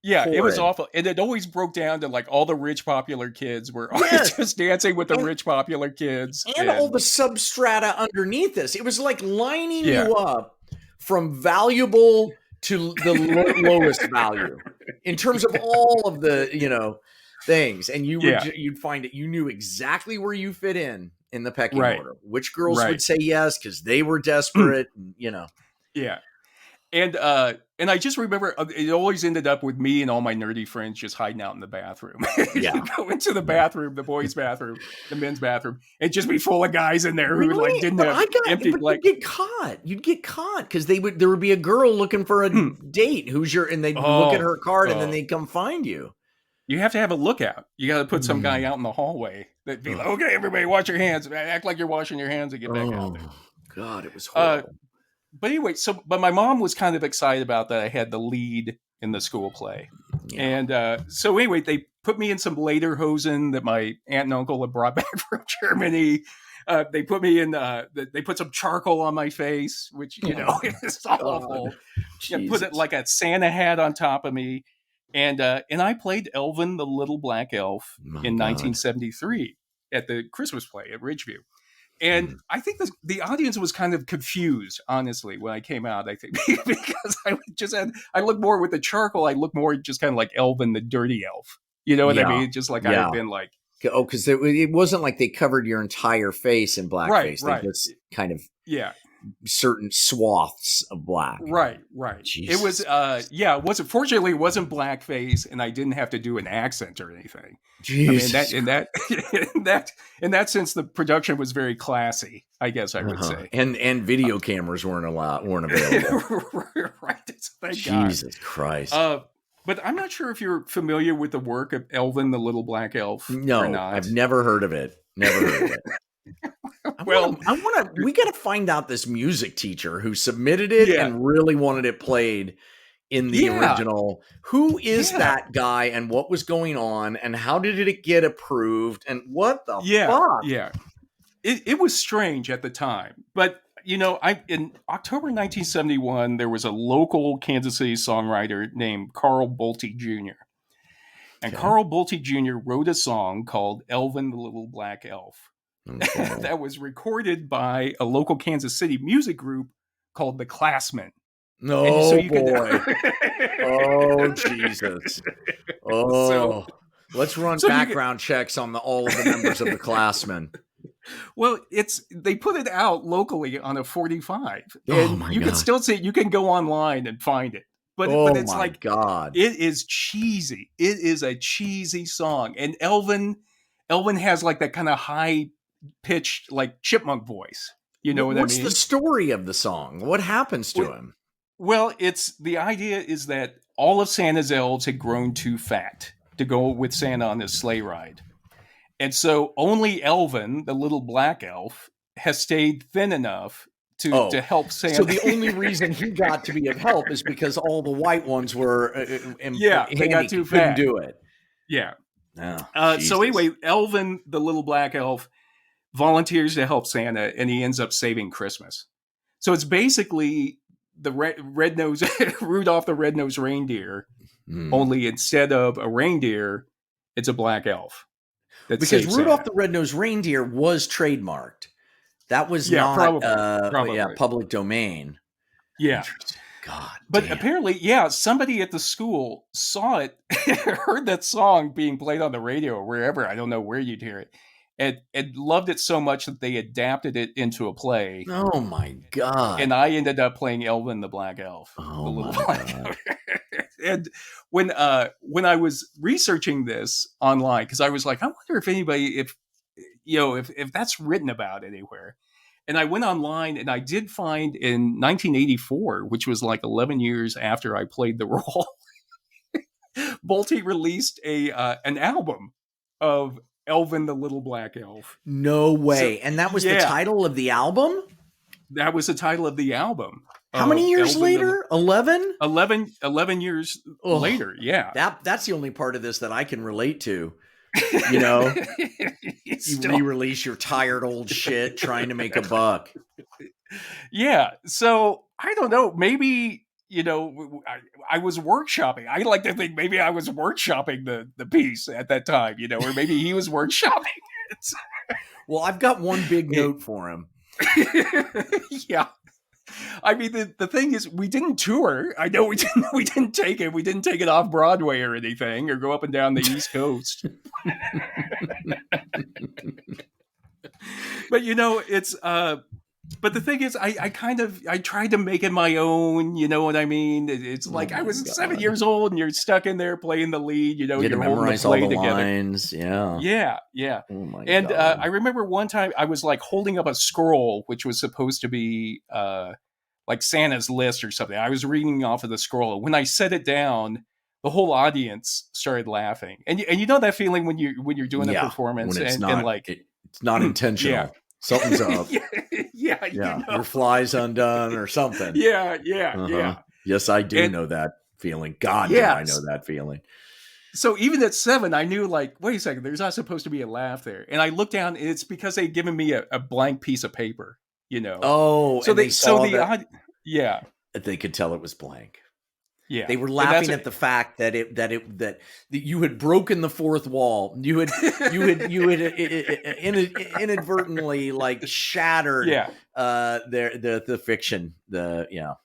Yeah, it was Horrid. awful. And it always broke down to like all the rich popular kids were always Yes. just dancing with the And, rich popular kids. and all And the substrata underneath this. It was like lining yeah. you up from valuable to the lowest value in terms of all of the, things. And Yeah. you'd find it. You knew exactly where you fit in the pecking Right. order. Which girls Right. would say yes because they were desperate, Yeah. And I just remember it always ended up with me and all my nerdy friends just hiding out in the bathroom. Yeah. Go into the bathroom, the boys' bathroom, the men's bathroom, and just be full of guys in there who like didn't have empty like. You'd get caught. You'd get caught because there would be a girl looking for a date and they'd look at her card and then they'd come find you. You have to have a lookout. You got to put some guy out in the hallway that'd be like, okay, everybody, wash your hands. Act like you're washing your hands and get back out there. God, it was horrible. But anyway, but my mom was kind of excited about that I had the lead in the school play. Yeah. And so anyway, they put me in some lederhosen that my aunt and uncle had brought back from Germany. They put me in, they put some charcoal on my face, which, is awful. Put it like a Santa hat on top of me. And I played Elvin, the Little Black Elf in 1973 at the Christmas play at Ridgeview. And I think the audience was kind of confused, honestly, when I came out, I think, because I looked more with the charcoal. I looked more just kind of like Elvin, the dirty elf. You know what I mean? Just like I had been like. Oh, because it wasn't like they covered your entire face in blackface. Right. They just kind of. Yeah. Certain swaths of black. Right. Jesus. It was, it wasn't, fortunately, it wasn't blackface, and I didn't have to do an accent or anything. Jesus. I mean, in that sense, the production was very classy, I guess I would say. And video cameras weren't available. Right. Thank Jesus God. Christ. But I'm not sure if you're familiar with the work of Elvin, the Little Black Elf. No, or not. I've never heard of it. We got to find out this music teacher who submitted it and really wanted it played in the original. Who is that guy and what was going on and how did it get approved and what the fuck? Yeah. It was strange at the time, but in October 1971, there was a local Kansas City songwriter named Carl Bolte Jr. And Carl Bolte Jr. wrote a song called Elvin, the Little Black Elf. Okay. That was recorded by a local Kansas City music group called the Classmen. Oh, so boy. Oh, Jesus. Oh. Let's run background checks on all of the members of the Classmen. Well, they put it out locally on a 45. And you can still see it. You can go online and find it. But it's like, God. It is cheesy. It is a cheesy song. And Elvin has like that kind of high pitched like chipmunk voice. You know what I mean? What's the story of the song? What happens to him? Well, the idea is that all of Santa's elves had grown too fat to go with Santa on his sleigh ride. And so only Elvin, the little black elf, has stayed thin enough to help Santa. So the only reason he got to be of help is because all the white ones were they got too fat. Couldn't do it. Yeah. Oh, so anyway, Elvin, the little black elf, volunteers to help Santa, and he ends up saving Christmas. So it's basically the Rudolph the Red-Nosed Reindeer, only instead of a reindeer, it's a black elf. Because Rudolph the Red-Nosed Reindeer was trademarked. That was not probably. Public domain. Yeah. God. But apparently, somebody at the school saw it, heard that song being played on the radio or wherever. I don't know where you'd hear it. and loved it so much that they adapted it into a play. Oh my God. And I ended up playing Elvin the Black Elf. Oh the little my black God. elf. And when I was researching this online, because I was like, I wonder if anybody, if that's written about anywhere. And I went online and I did find in 1984, which was like 11 years after I played the role, Bolte released an album of Elvin the Little Black Elf. No way. And that was the title of the album? That was the title of the album. How many years later? 11? 11 years later, yeah. That's the only part of this that I can relate to. You know, you re-release your tired old shit trying to make a buck. Yeah. So I don't know. Maybe, I was workshopping. I like to think maybe I was workshopping the piece at that time, or maybe he was workshopping it. Well, I've got one big note for him. Yeah. I mean, the thing is, we didn't tour. I know we didn't take it. We didn't take it off Broadway or anything, or go up and down the East Coast. But it's but the thing is, I tried to make it my own. You know what I mean? It's like I was 7 years old, and you're stuck in there playing the lead. You had to memorize all the lines. Yeah. Oh my God. I remember one time I was like holding up a scroll, which was supposed to be like Santa's list or something. I was reading off of the scroll. When I set it down, the whole audience started laughing. And you know that feeling when you're doing a performance when it's it's not intentional. Yeah. Something's up. Yeah. Your fly's undone or something. Yeah. Yes, I do know that feeling. God, do I know that feeling. So even at 7, I knew, like, wait a second, there's not supposed to be a laugh there. And I looked down, and it's because they'd given me a blank piece of paper, Oh, so they saw that. Yeah. They could tell it was blank. Yeah. They were laughing at the fact that you had broken the fourth wall. You had inadvertently like shattered the fiction.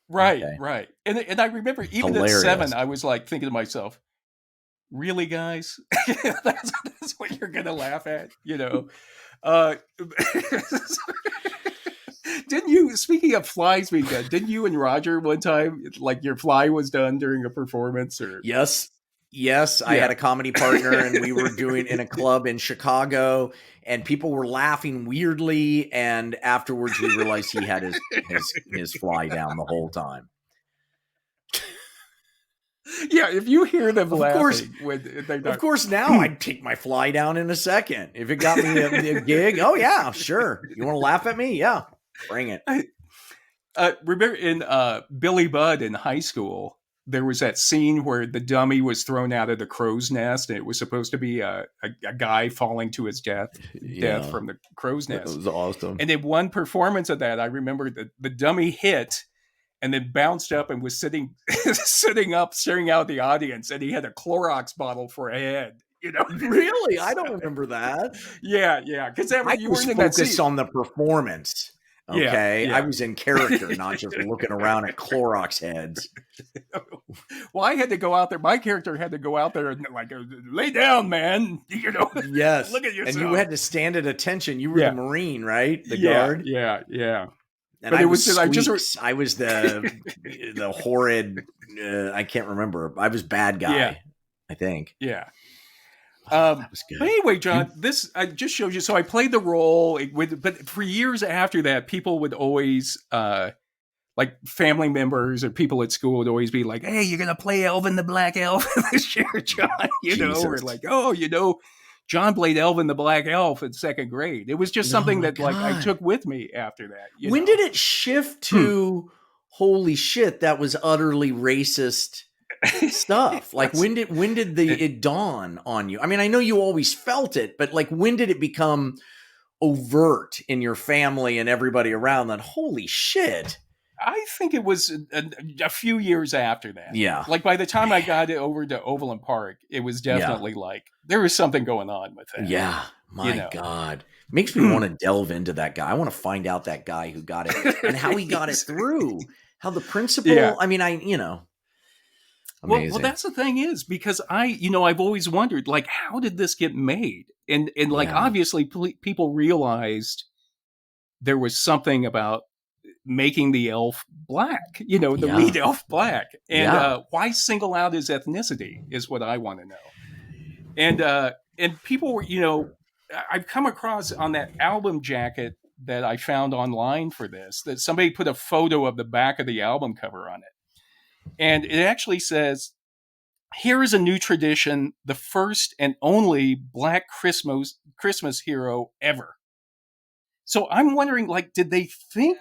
Right. And I remember even at 7, I was like thinking to myself, really, guys? that's what you're gonna laugh at, Didn't you, speaking of flies being done, didn't you and Roger one time, like your fly was done during a performance? Or Yes. I had a comedy partner, and we were doing in a club in Chicago, and people were laughing weirdly, and afterwards we realized he had his fly down the whole time. Yeah, if you hear them laughing, of course, now I'd take my fly down in a second. If it got me a gig, oh yeah, sure. You want to laugh at me? Yeah, bring it. Remember in Billy Budd in high school, there was that scene where the dummy was thrown out of the crow's nest, and it was supposed to be a guy falling to his death from the crow's nest. That was awesome. And in one performance of that, I remember the dummy hit and then bounced up and was sitting up, staring out at the audience, and he had a Clorox bottle for a head. Really? I don't remember that. Yeah, because I was focused on the performance. Okay, I was in character, not just looking around at Clorox heads. Well, I had to go out there. My character had to go out there and like, lay down, man. Yes. Look at yourself. And you had to stand at attention. You were the Marine, right? The guard. Yeah. And I was the horrid. I can't remember. I was bad guy. I think. Yeah. That was good. But anyway, John, this just shows you. So I played the role, but for years after that, people would always, like family members or people at school would always be like, "Hey, you're gonna play Elvin the Black Elf this year, John?" Or like, "Oh, John played Elvin the Black Elf in second grade." It was just something that like I took with me after that. When did it shift to holy shit, that was utterly racist stuff? Like when did it dawn on you? I mean, I know you always felt it, but like when did it become overt in your family and everybody around that holy shit? I think it was a few years after that. Yeah. Like by the time I got it over to Overland Park, it was definitely like there was something going on with that. Yeah. My God. Makes me want to delve into that guy. I want to find out that guy who got it and how he got it through. How the principal, I mean, Amazing. Well, that's the thing is because I've always wondered, like, how did this get made? And like, obviously people realized there was something about making the elf black, the lead elf black. And why single out his ethnicity is what I want to know. And people were, I've come across on that album jacket that I found online for this, that somebody put a photo of the back of the album cover on it. And it actually says, "Here is a new tradition, the first and only Black Christmas hero ever." So I'm wondering, like, did they think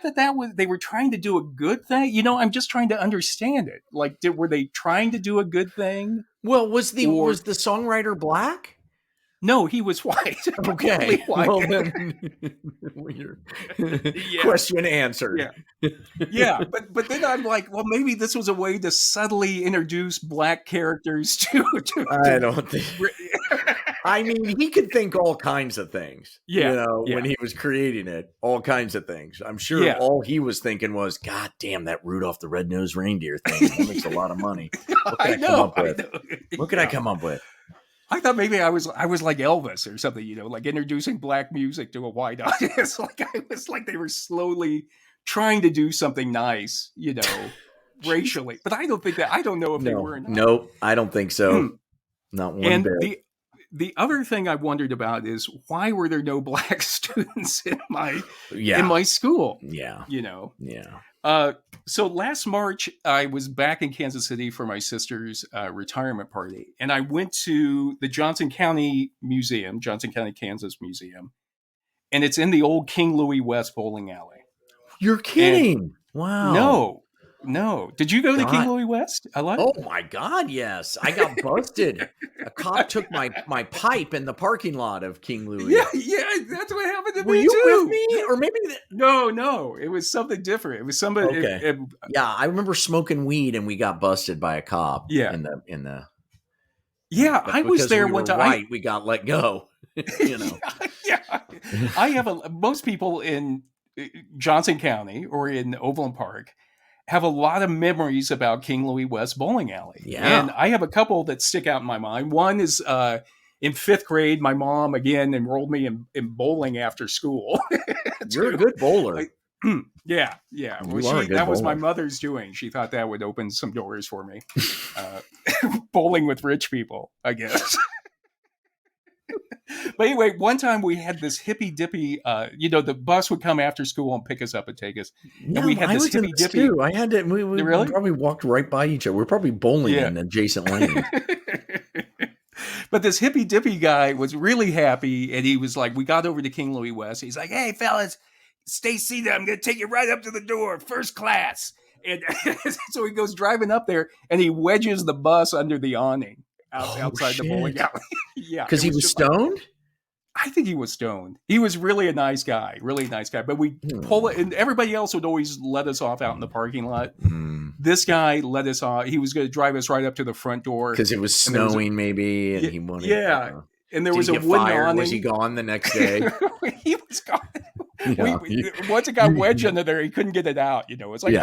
they were trying to do a good thing? I'm just trying to understand it. Like, were they trying to do a good thing? Well, was the songwriter black? No, he was white. Okay. White. Well, then, question answered. Yeah. But then I'm like, well, maybe this was a way to subtly introduce black characters to I don't think. I mean, he could think all kinds of things. When he was creating it, all kinds of things. I'm sure all he was thinking was, "God damn, that Rudolph the Red-Nosed Reindeer thing. That makes a lot of money. What can I come up with? What can I come up with?" I thought maybe I was like Elvis or something, like introducing black music to a white audience. Like I was like they were slowly trying to do something nice, racially. But I don't think that. I don't know if they were or not. Nope, I don't think so. Not one bit. The other thing I wondered about is why were there no black students in my school? Yeah. So last March, I was back in Kansas City for my sister's retirement party, and I went to the Johnson County, Kansas Museum, and it's in the old King Louis West bowling alley. You're kidding? Wow. No. Did you go to King Louis West? Oh my God, yes. I got busted. A cop took my pipe in the parking lot of King Louis. Yeah, that's what happened to me too. Were you with me? Or maybe No, it was something different. It was somebody. Okay. I remember smoking weed and we got busted by a cop. Yeah. In the. Yeah, I was there one time. We got let go. Yeah. Most people in Johnson County or in Overland Park have a lot of memories about King Louis West bowling alley. Yeah. And I have a couple that stick out in my mind. One is in 5th grade, my mom again enrolled me in bowling after school. You're a good bowler. Yeah. Well, that was my mother's doing. She thought that would open some doors for me. Bowling with rich people, I guess. But anyway, one time we had this hippy dippy, the bus would come after school and pick us up and take us. Yeah, and we had this hippy dippy. I had to, we really? Probably walked right by each other. We're probably bowling in adjacent lanes. But this hippy dippy guy was really happy. And he was like, we got over to King Louis West. He's like, "Hey, fellas, stay seated. I'm going to take you right up to the door, first class." And so he goes driving up there and he wedges the bus under the awning. Outside the bowling alley. Yeah. Because he was stoned? I think he was stoned. He was really a nice guy. But we pull it, and everybody else would always let us off out in the parking lot. This guy let us off. He was going to drive us right up to the front door. Because it was snowing, maybe. And he wanted and there was a wooden awning. Was he gone the next day? He was gone. Once it got wedged under there, he couldn't get it out. It's like,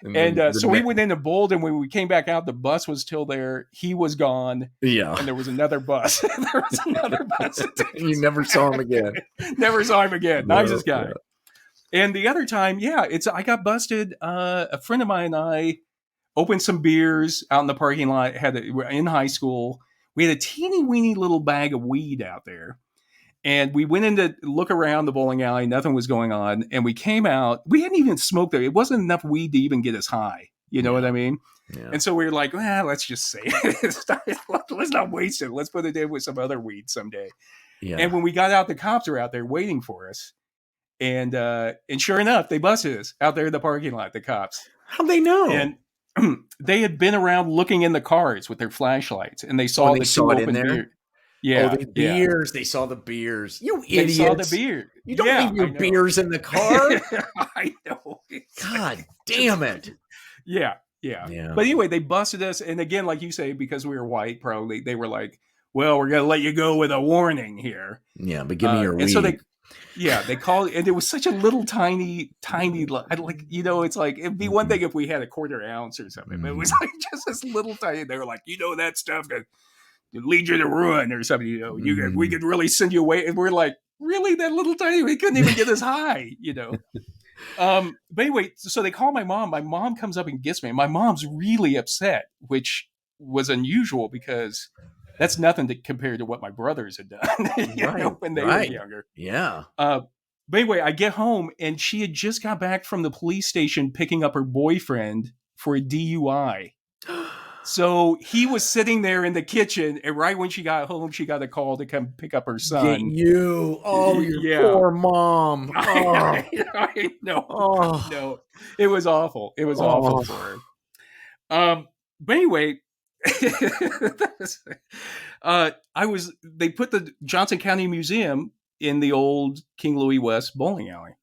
and so we went into bowled, and when we came back out, the bus was still there. He was gone. Yeah, and there was another bus. You never saw him again. Never saw him again. Nicest guy. Yeah. And the other time, I got busted. A friend of mine and I opened some beers out in the parking lot. In high school. We had a teeny weeny little bag of weed out there. And we went in to look around the bowling alley. Nothing was going on. And we came out. We hadn't even smoked there. It wasn't enough weed to even get us high. You know what I mean? Yeah. And so we were like, let's just say it. Let's not waste it. Let's put it in with some other weed someday. Yeah. And when we got out, the cops were out there waiting for us. And sure enough, they busted us out there in the parking lot, the cops. How'd they know? And they had been around looking in the cars with their flashlights. And they saw saw it in there? Beer. Yeah. The beers. They saw the beers. You idiots. They saw the beer. You don't leave your beers in the car. I know. God damn it. Yeah. But anyway, they busted us. And again, like you say, because we were white, probably, they were like, well, we're going to let you go with a warning here. Yeah, but give me your weed. And so they, Yeah, they called, and it was such a little tiny, like, it's like, it'd be one thing if we had a quarter ounce or something, but it was like just this little tiny, they were like, that stuff that leads you to ruin or something, we could really send you away. And we're like, really? That little tiny, we couldn't even get us high, But anyway, so they call my mom. My mom comes up and gets me. My mom's really upset, which was unusual because that's nothing to compare to what my brothers had done when they were younger. Yeah. But anyway, I get home and she had just got back from the police station picking up her boyfriend for a DUI. So he was sitting there in the kitchen, and right when she got home, she got a call to come pick up her son. Your poor mom. Oh. I know. Oh. No, it was awful. It was awful for her. But anyway, they put the Johnson County Museum in the old King Louis West bowling alley,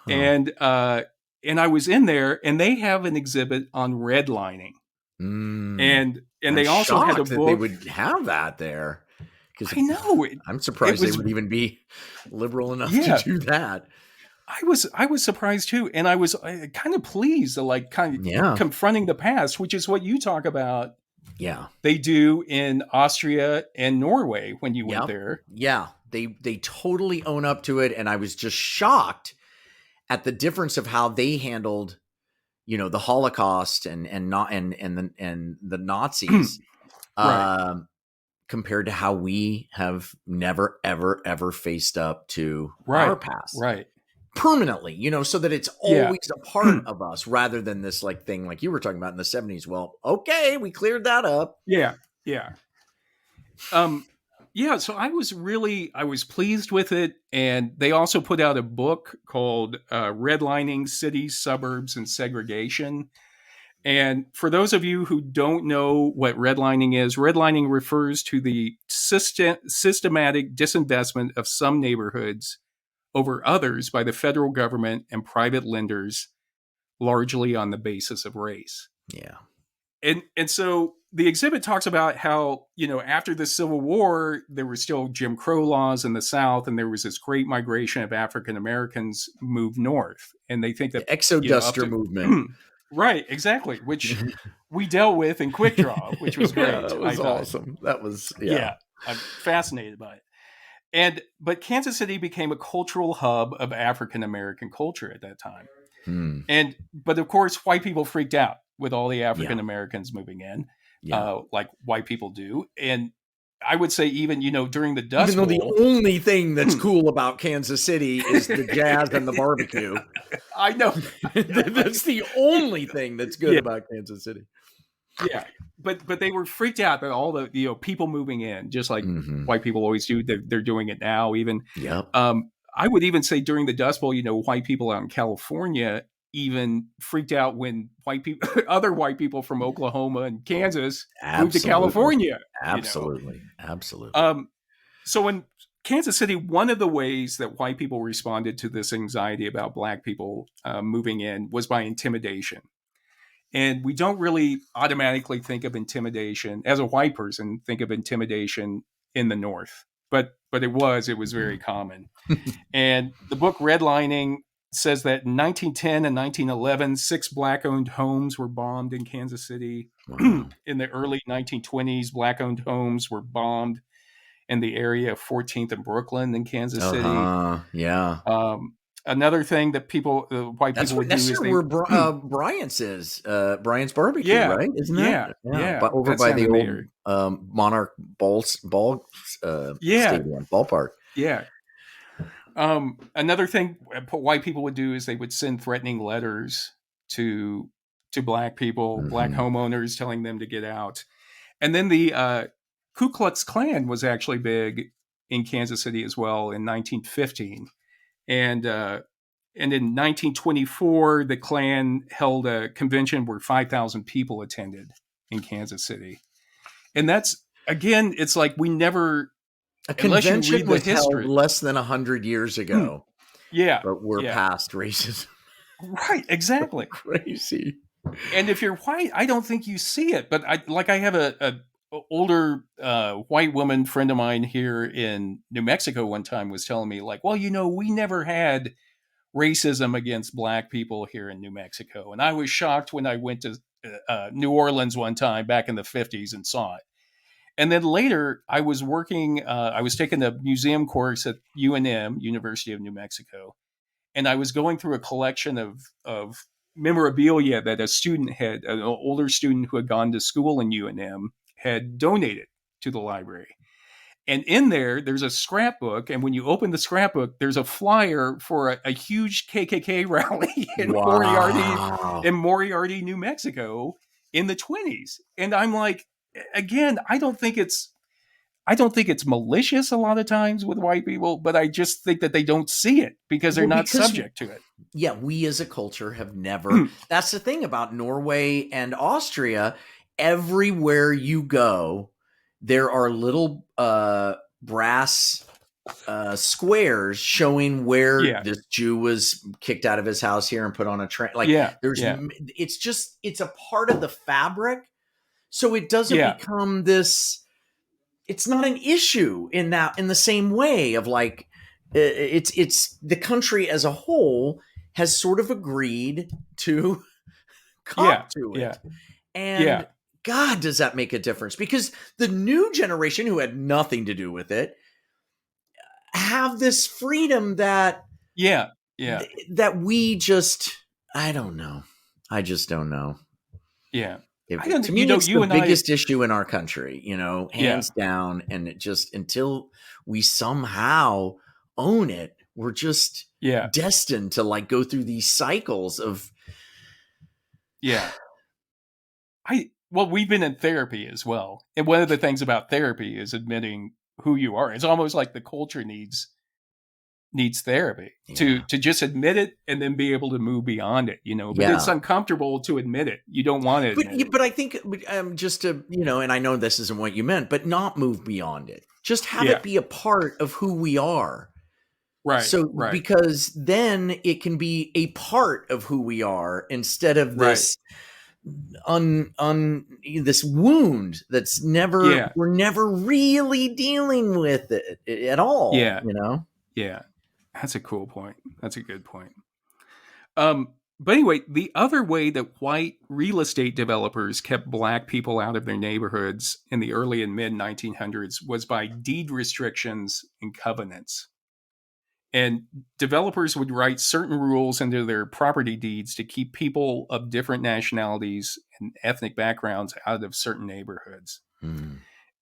and I was in there, and they have an exhibit on redlining. And they also had a book. That they would have that there. I know. I'm surprised they would even be liberal enough to do that. I was surprised too, and I was kind of pleased to confronting the past, which is what you talk about. Yeah, they do in Austria and Norway when you went there. Yeah, they totally own up to it, and I was just shocked at the difference of how they handled, the Holocaust and the Nazis, right. Compared to how we have never, ever, ever faced up to our past. Right. Permanently, so that it's always a part of us rather than this thing like you were talking about in the 70s. Well, okay, we cleared that up. Yeah. So I was pleased with it. And they also put out a book called Redlining Cities, Suburbs, and Segregation. And for those of you who don't know what redlining is, redlining refers to the systematic disinvestment of some neighborhoods over others by the federal government and private lenders, largely on the basis of race. Yeah. And so the exhibit talks about how, after the Civil War, there were still Jim Crow laws in the South, and there was this great migration of African Americans moved north. And they think that the Exoduster movement. Right, exactly, which we dealt with in Quick Draw, which was great. That was awesome. That was, I'm fascinated by it. But Kansas City became a cultural hub of African American culture at that time. But of course, white people freaked out with all the African Americans moving in, like white people do. And I would say even, during the Dust Bowl. Even though the only thing that's cool about Kansas City is the jazz and the barbecue. I know. That's the only thing that's good about Kansas City. Yeah. But they were freaked out that all the, people moving in, just like white people always do. They're doing it now even. Yep. I would even say during the Dust Bowl, white people out in California even freaked out when other white people from Oklahoma and Kansas moved to California. Absolutely. So in Kansas City, one of the ways that white people responded to this anxiety about black people moving in was by intimidation. And we don't really automatically think of intimidation as a white person, think of intimidation in the North, but it was very common. And the book Redlining says that in 1910 and 1911, 6 black-owned homes were bombed in Kansas City. Wow. In the early 1920s, black-owned homes were bombed in the area of 14th and Brooklyn in Kansas City. Yeah. Another thing that white people would do is where Bryant's is. Bryant's Barbecue, right? Isn't that? Yeah. But over by the old Monarch Ball Stadium, ballpark. Yeah. Another thing white people would do is they would send threatening letters to black people, black homeowners, telling them to get out. And then the Ku Klux Klan was actually big in Kansas City as well in 1915. And in 1924, the Klan held a convention where 5,000 people attended in Kansas City. And that's, again, it's like we never... A convention was held less than 100 years ago. Yeah. But we're past racism. Right, exactly. Crazy. And if you're white, I don't think you see it. But I have a older white woman friend of mine here in New Mexico one time was telling me, like, well, we never had racism against black people here in New Mexico. And I was shocked when I went to New Orleans one time back in the 50s and saw it. And then later, I was taking a museum course at UNM, University of New Mexico, and I was going through a collection of memorabilia that an older student who had gone to school in UNM had donated to the library. And in there's a scrapbook, and when you open the scrapbook, there's a flyer for a huge KKK rally in Moriarty, New Mexico, in the 20s. And I'm like, again, I don't think it's malicious a lot of times with white people, but I just think that they don't see it because they're not subject to it. Yeah, we as a culture have never. That's the thing about Norway and Austria. Everywhere you go, there are little brass squares showing where this Jew was kicked out of his house here and put on a train. Like, it's a part of the fabric. So it doesn't become this. It's not an issue in the same way of like, it's the country as a whole has sort of agreed to cop to it. And God, does that make a difference? Because the new generation who had nothing to do with it have this freedom that that we just, I don't know. I just don't know. Yeah. To me, it's the biggest issue in our country, hands down. And it just, until we somehow own it, we're just destined to like go through these cycles of. Yeah. Well, we've been in therapy as well. And one of the things about therapy is admitting who you are. It's almost like the culture needs therapy to just admit it and then be able to move beyond it, but it's uncomfortable to admit it. You don't want it. But I think just to, and I know this isn't what you meant, but not move beyond it. Just have it be a part of who we are. Right. So, because then it can be a part of who we are instead of this this wound that's never, we're never really dealing with it at all. Yeah. Yeah. That's a cool point. That's a good point. But anyway, the other way that white real estate developers kept black people out of their neighborhoods in the early and mid 1900s was by deed restrictions and covenants. And developers would write certain rules into their property deeds to keep people of different nationalities and ethnic backgrounds out of certain neighborhoods.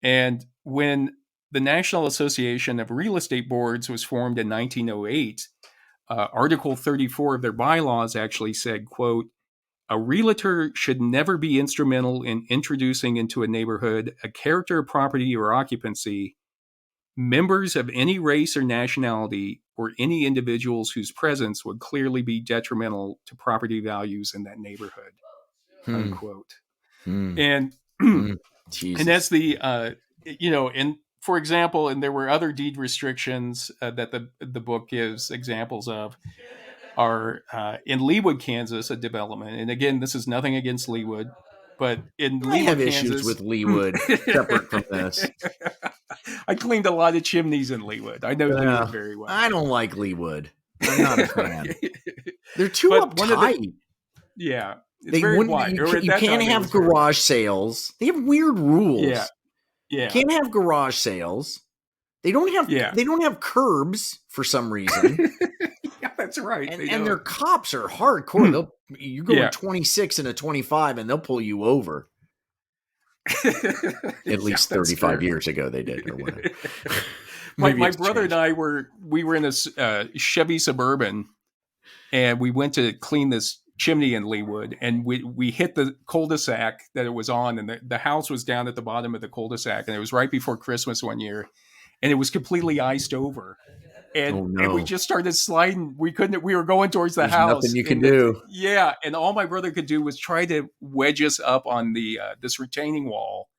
And when the National Association of Real Estate Boards was formed in 1908, Article 34 of their bylaws actually said, quote, "A realtor should never be instrumental in introducing into a neighborhood a character of property or occupancy, members of any race or nationality, or any individuals whose presence would clearly be detrimental to property values in that neighborhood." Unquote. And and that's the and for example, and there were other deed restrictions that the book gives examples of, are in Leawood, Kansas, a development. And again, this is nothing against Leawood, but in I Leawood, have Kansas, issues with Leawood separate from this. I cleaned a lot of chimneys in Leawood. I know Leawood very well. I don't like Leawood. I'm not a fan. They're too uptight. It's very wide. You can't have garage sales. They have weird rules. Yeah. Can't have garage sales. They don't have curbs for some reason. That's right. And their cops are hardcore. You go 26 and a 25 and they'll pull you over. At least 35 years ago they did, or whatever. my brother and I were in a Chevy Suburban, and we went to clean this chimney in Leawood, and we hit the cul-de-sac that it was on, and the house was down at the bottom of the cul-de-sac, and it was right before Christmas one year, and it was completely iced over. And we just started sliding. We were going towards the house. Nothing you can do. Yeah. And all my brother could do was try to wedge us up on the this retaining wall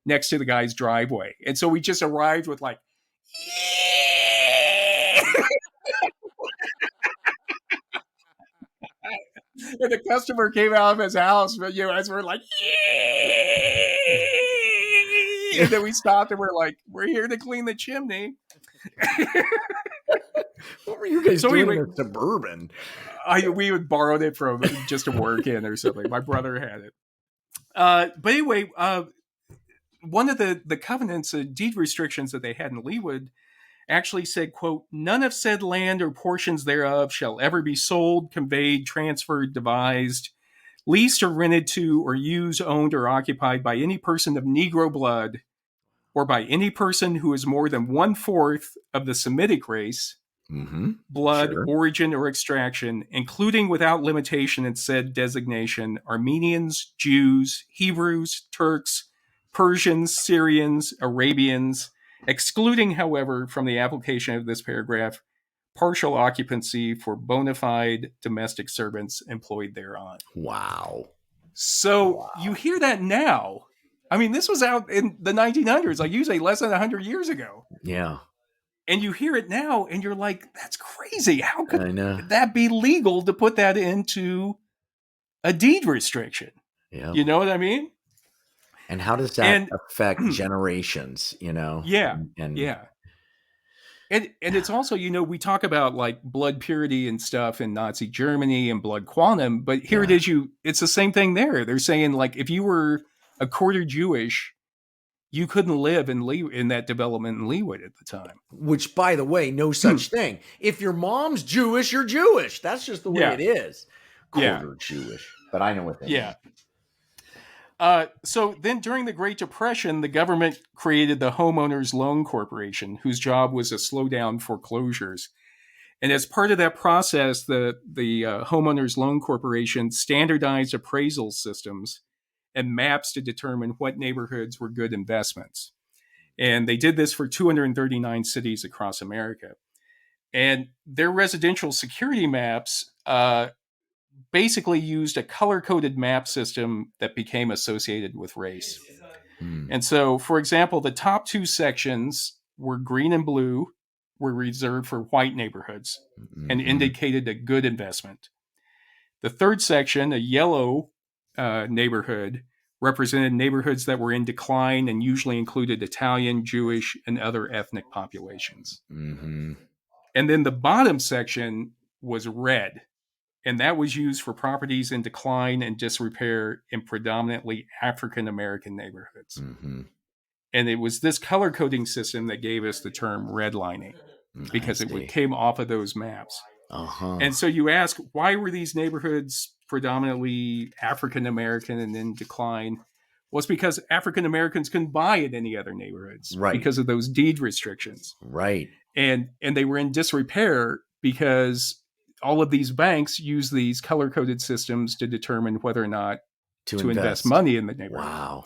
next to the guy's driveway. And so we just arrived with like, and the customer came out of his house, but as we're like, And then we stopped and we're like, we're here to clean the chimney. What were you guys doing in a Suburban? We would borrow it from just to work in or something. My brother had it. But anyway, one of the covenants, deed restrictions that they had in Leawood actually said, quote, none of said land or portions thereof shall ever be sold, conveyed, transferred, devised, leased or rented to or used, owned or occupied by any person of Negro blood or by any person who is more than 1/4 of the Semitic race, blood, origin, or extraction, including without limitation in said designation, Armenians, Jews, Hebrews, Turks, Persians, Syrians, Arabians, excluding, however, from the application of this paragraph, partial occupancy for bona fide domestic servants employed thereon. Wow. So you hear that now. I mean, this was out in the 1900s, like you say, less than 100 years ago. Yeah. And you hear it now and you're like, that's crazy. How could that be legal to put that into a deed restriction? Yeah. You know what I mean? And how does that affect generations, Yeah. And it's also, we talk about like blood purity and stuff in Nazi Germany and blood quantum, but here it is, it's the same thing there. They're saying like, if you were a quarter Jewish, you couldn't live in that development in Leawood at the time. Which, by the way, no such thing. If your mom's Jewish, you're Jewish. That's just the way it is. Quarter Jewish. But I know what that is. So then during the Great Depression, the government created the Homeowners Loan Corporation, whose job was to slow down foreclosures. And as part of that process, the Homeowners Loan Corporation standardized appraisal systems and maps to determine what neighborhoods were good investments. And they did this for 239 cities across America. And their residential security maps basically used a color-coded map system that became associated with race. And so, for example, the top two sections were green and blue, were reserved for white neighborhoods and indicated a good investment. The third section, a yellow neighborhood, represented neighborhoods that were in decline and usually included Italian, Jewish, and other ethnic populations. And then the bottom section was red, and that was used for properties in decline and disrepair in predominantly African-American neighborhoods. And it was this color coding system that gave us the term redlining, because it came off of those maps. And so you ask, why were these neighborhoods predominantly African-American and in decline? Well, it's because African-Americans couldn't buy in any other neighborhoods because of those deed restrictions. And they were in disrepair because all of these banks use these color-coded systems to determine whether or not to invest money in the neighborhood.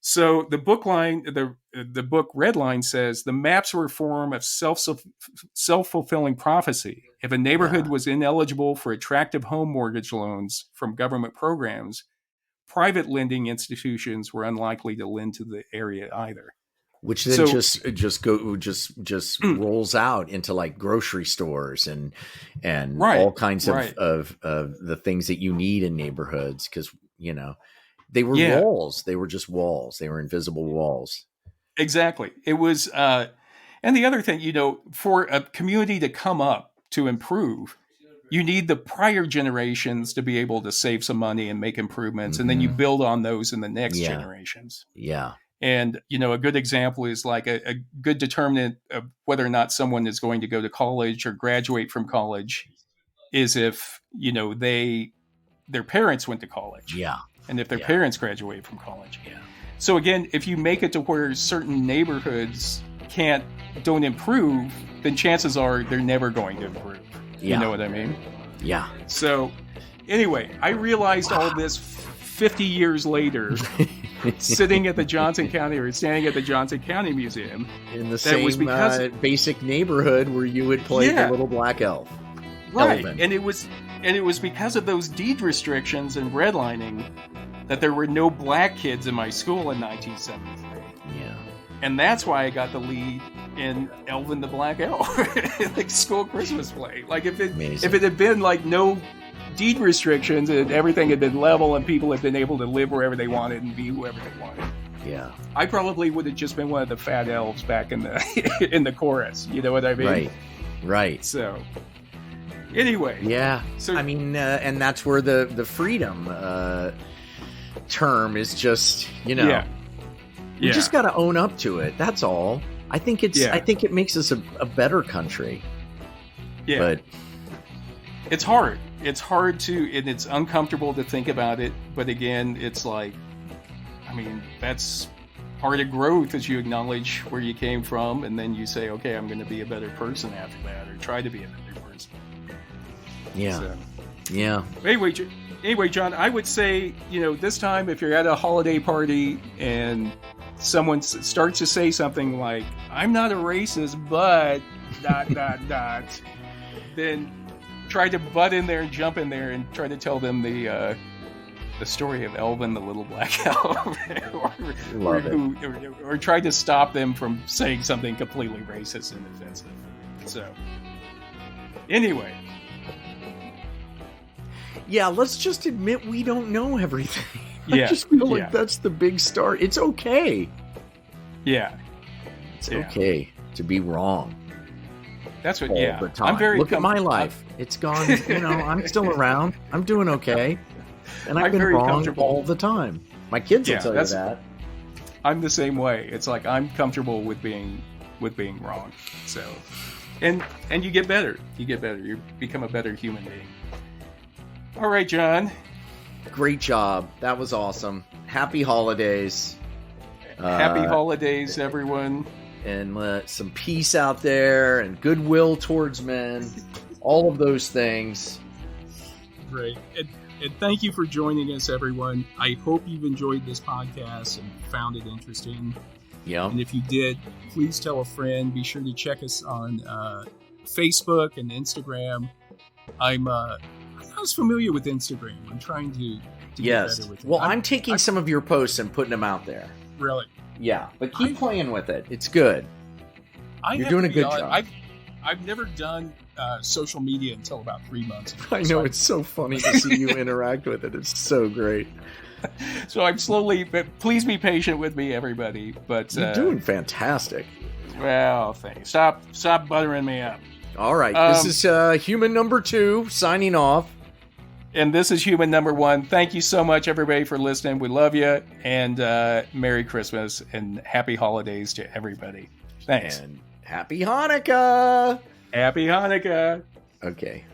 So the book Redline says the maps were a form of self-fulfilling prophecy. If a neighborhood was ineligible for attractive home mortgage loans from government programs, private lending institutions were unlikely to lend to the area either. Which then just rolls out into like grocery stores and all kinds of the things that you need in neighborhoods, because they were walls. They were just walls. They were invisible walls. Exactly. It was, and the other thing, for a community to come up, to improve, you need the prior generations to be able to save some money and make improvements, and then you build on those in the next generations. And, a good example is like a good determinant of whether or not someone is going to go to college or graduate from college is if, their parents went to college. And if their parents graduate from college. So again, if you make it to where certain neighborhoods don't improve, then chances are they're never going to improve. You know what I mean? So anyway, I realized all this 50 years later, sitting at the Johnson County or standing at the Johnson County Museum. In the same basic neighborhood where you would play the little black elf. Elven. And it was because of those deed restrictions and redlining that there were no black kids in my school in 1973. And that's why I got the lead in Elvin the Black Elf, like school Christmas play. Like if it had been like no deed restrictions and everything had been level and people had been able to live wherever they wanted and be whoever they wanted, Yeah. I probably would have just been one of the fat elves back in the in the chorus. You know what I mean? Right. So, anyway. Yeah. So, I mean, and that's where the freedom term is just, you know, you just got to own up to it. That's all. I think it makes us a better country. Yeah. But it's hard. It's hard to, and it's uncomfortable to think about it. But again, it's like, I mean, that's part of growth, as you acknowledge where you came from, and then you say, okay, I'm going to be a better person after that, or try to be a better person. Yeah. So, yeah. Anyway, John, I would say, you know, this time if you're at a holiday party and someone starts to say something like, I'm not a racist, but ... then try to butt in there and jump in there and try to tell them the story of Elvin, the little black elf, or try to stop them from saying something completely racist and offensive. So, anyway. Yeah, let's just admit we don't know everything. Yeah. I just feel like that's the big start. It's okay. Yeah. It's okay to be wrong. That's what, all the time. Look at my life. It's gone, you know, I'm still around. I'm doing okay. And I've been wrong all the time. My kids will tell you that. I'm the same way. It's like I'm comfortable with being wrong. So, and you get better. You become a better human being. All right, John. Great job. That was awesome. Happy holidays. Happy holidays, everyone. And some peace out there and goodwill towards men. All of those things. Great. And thank you for joining us, everyone. I hope you've enjoyed this podcast and found it interesting. Yeah. And if you did, please tell a friend. Be sure to check us on Facebook and Instagram. I'm not as familiar with Instagram. I'm trying to get better with it. Well, I'm taking some of your posts and putting them out there. Really? Yeah, but keep playing with it. It's good. You're doing a good job. I've never done social media until about 3 months ago. I know, it's so funny to see you interact with it. It's so great. So I'm slowly, but please be patient with me, everybody. But you're doing fantastic. Well, thanks. Stop buttering me up. All right, this is human number 2 signing off. And this is human number 1. Thank you so much, everybody, for listening. We love you, and Merry Christmas and Happy Holidays to everybody. Thanks. And Happy Hanukkah. Happy Hanukkah. Okay.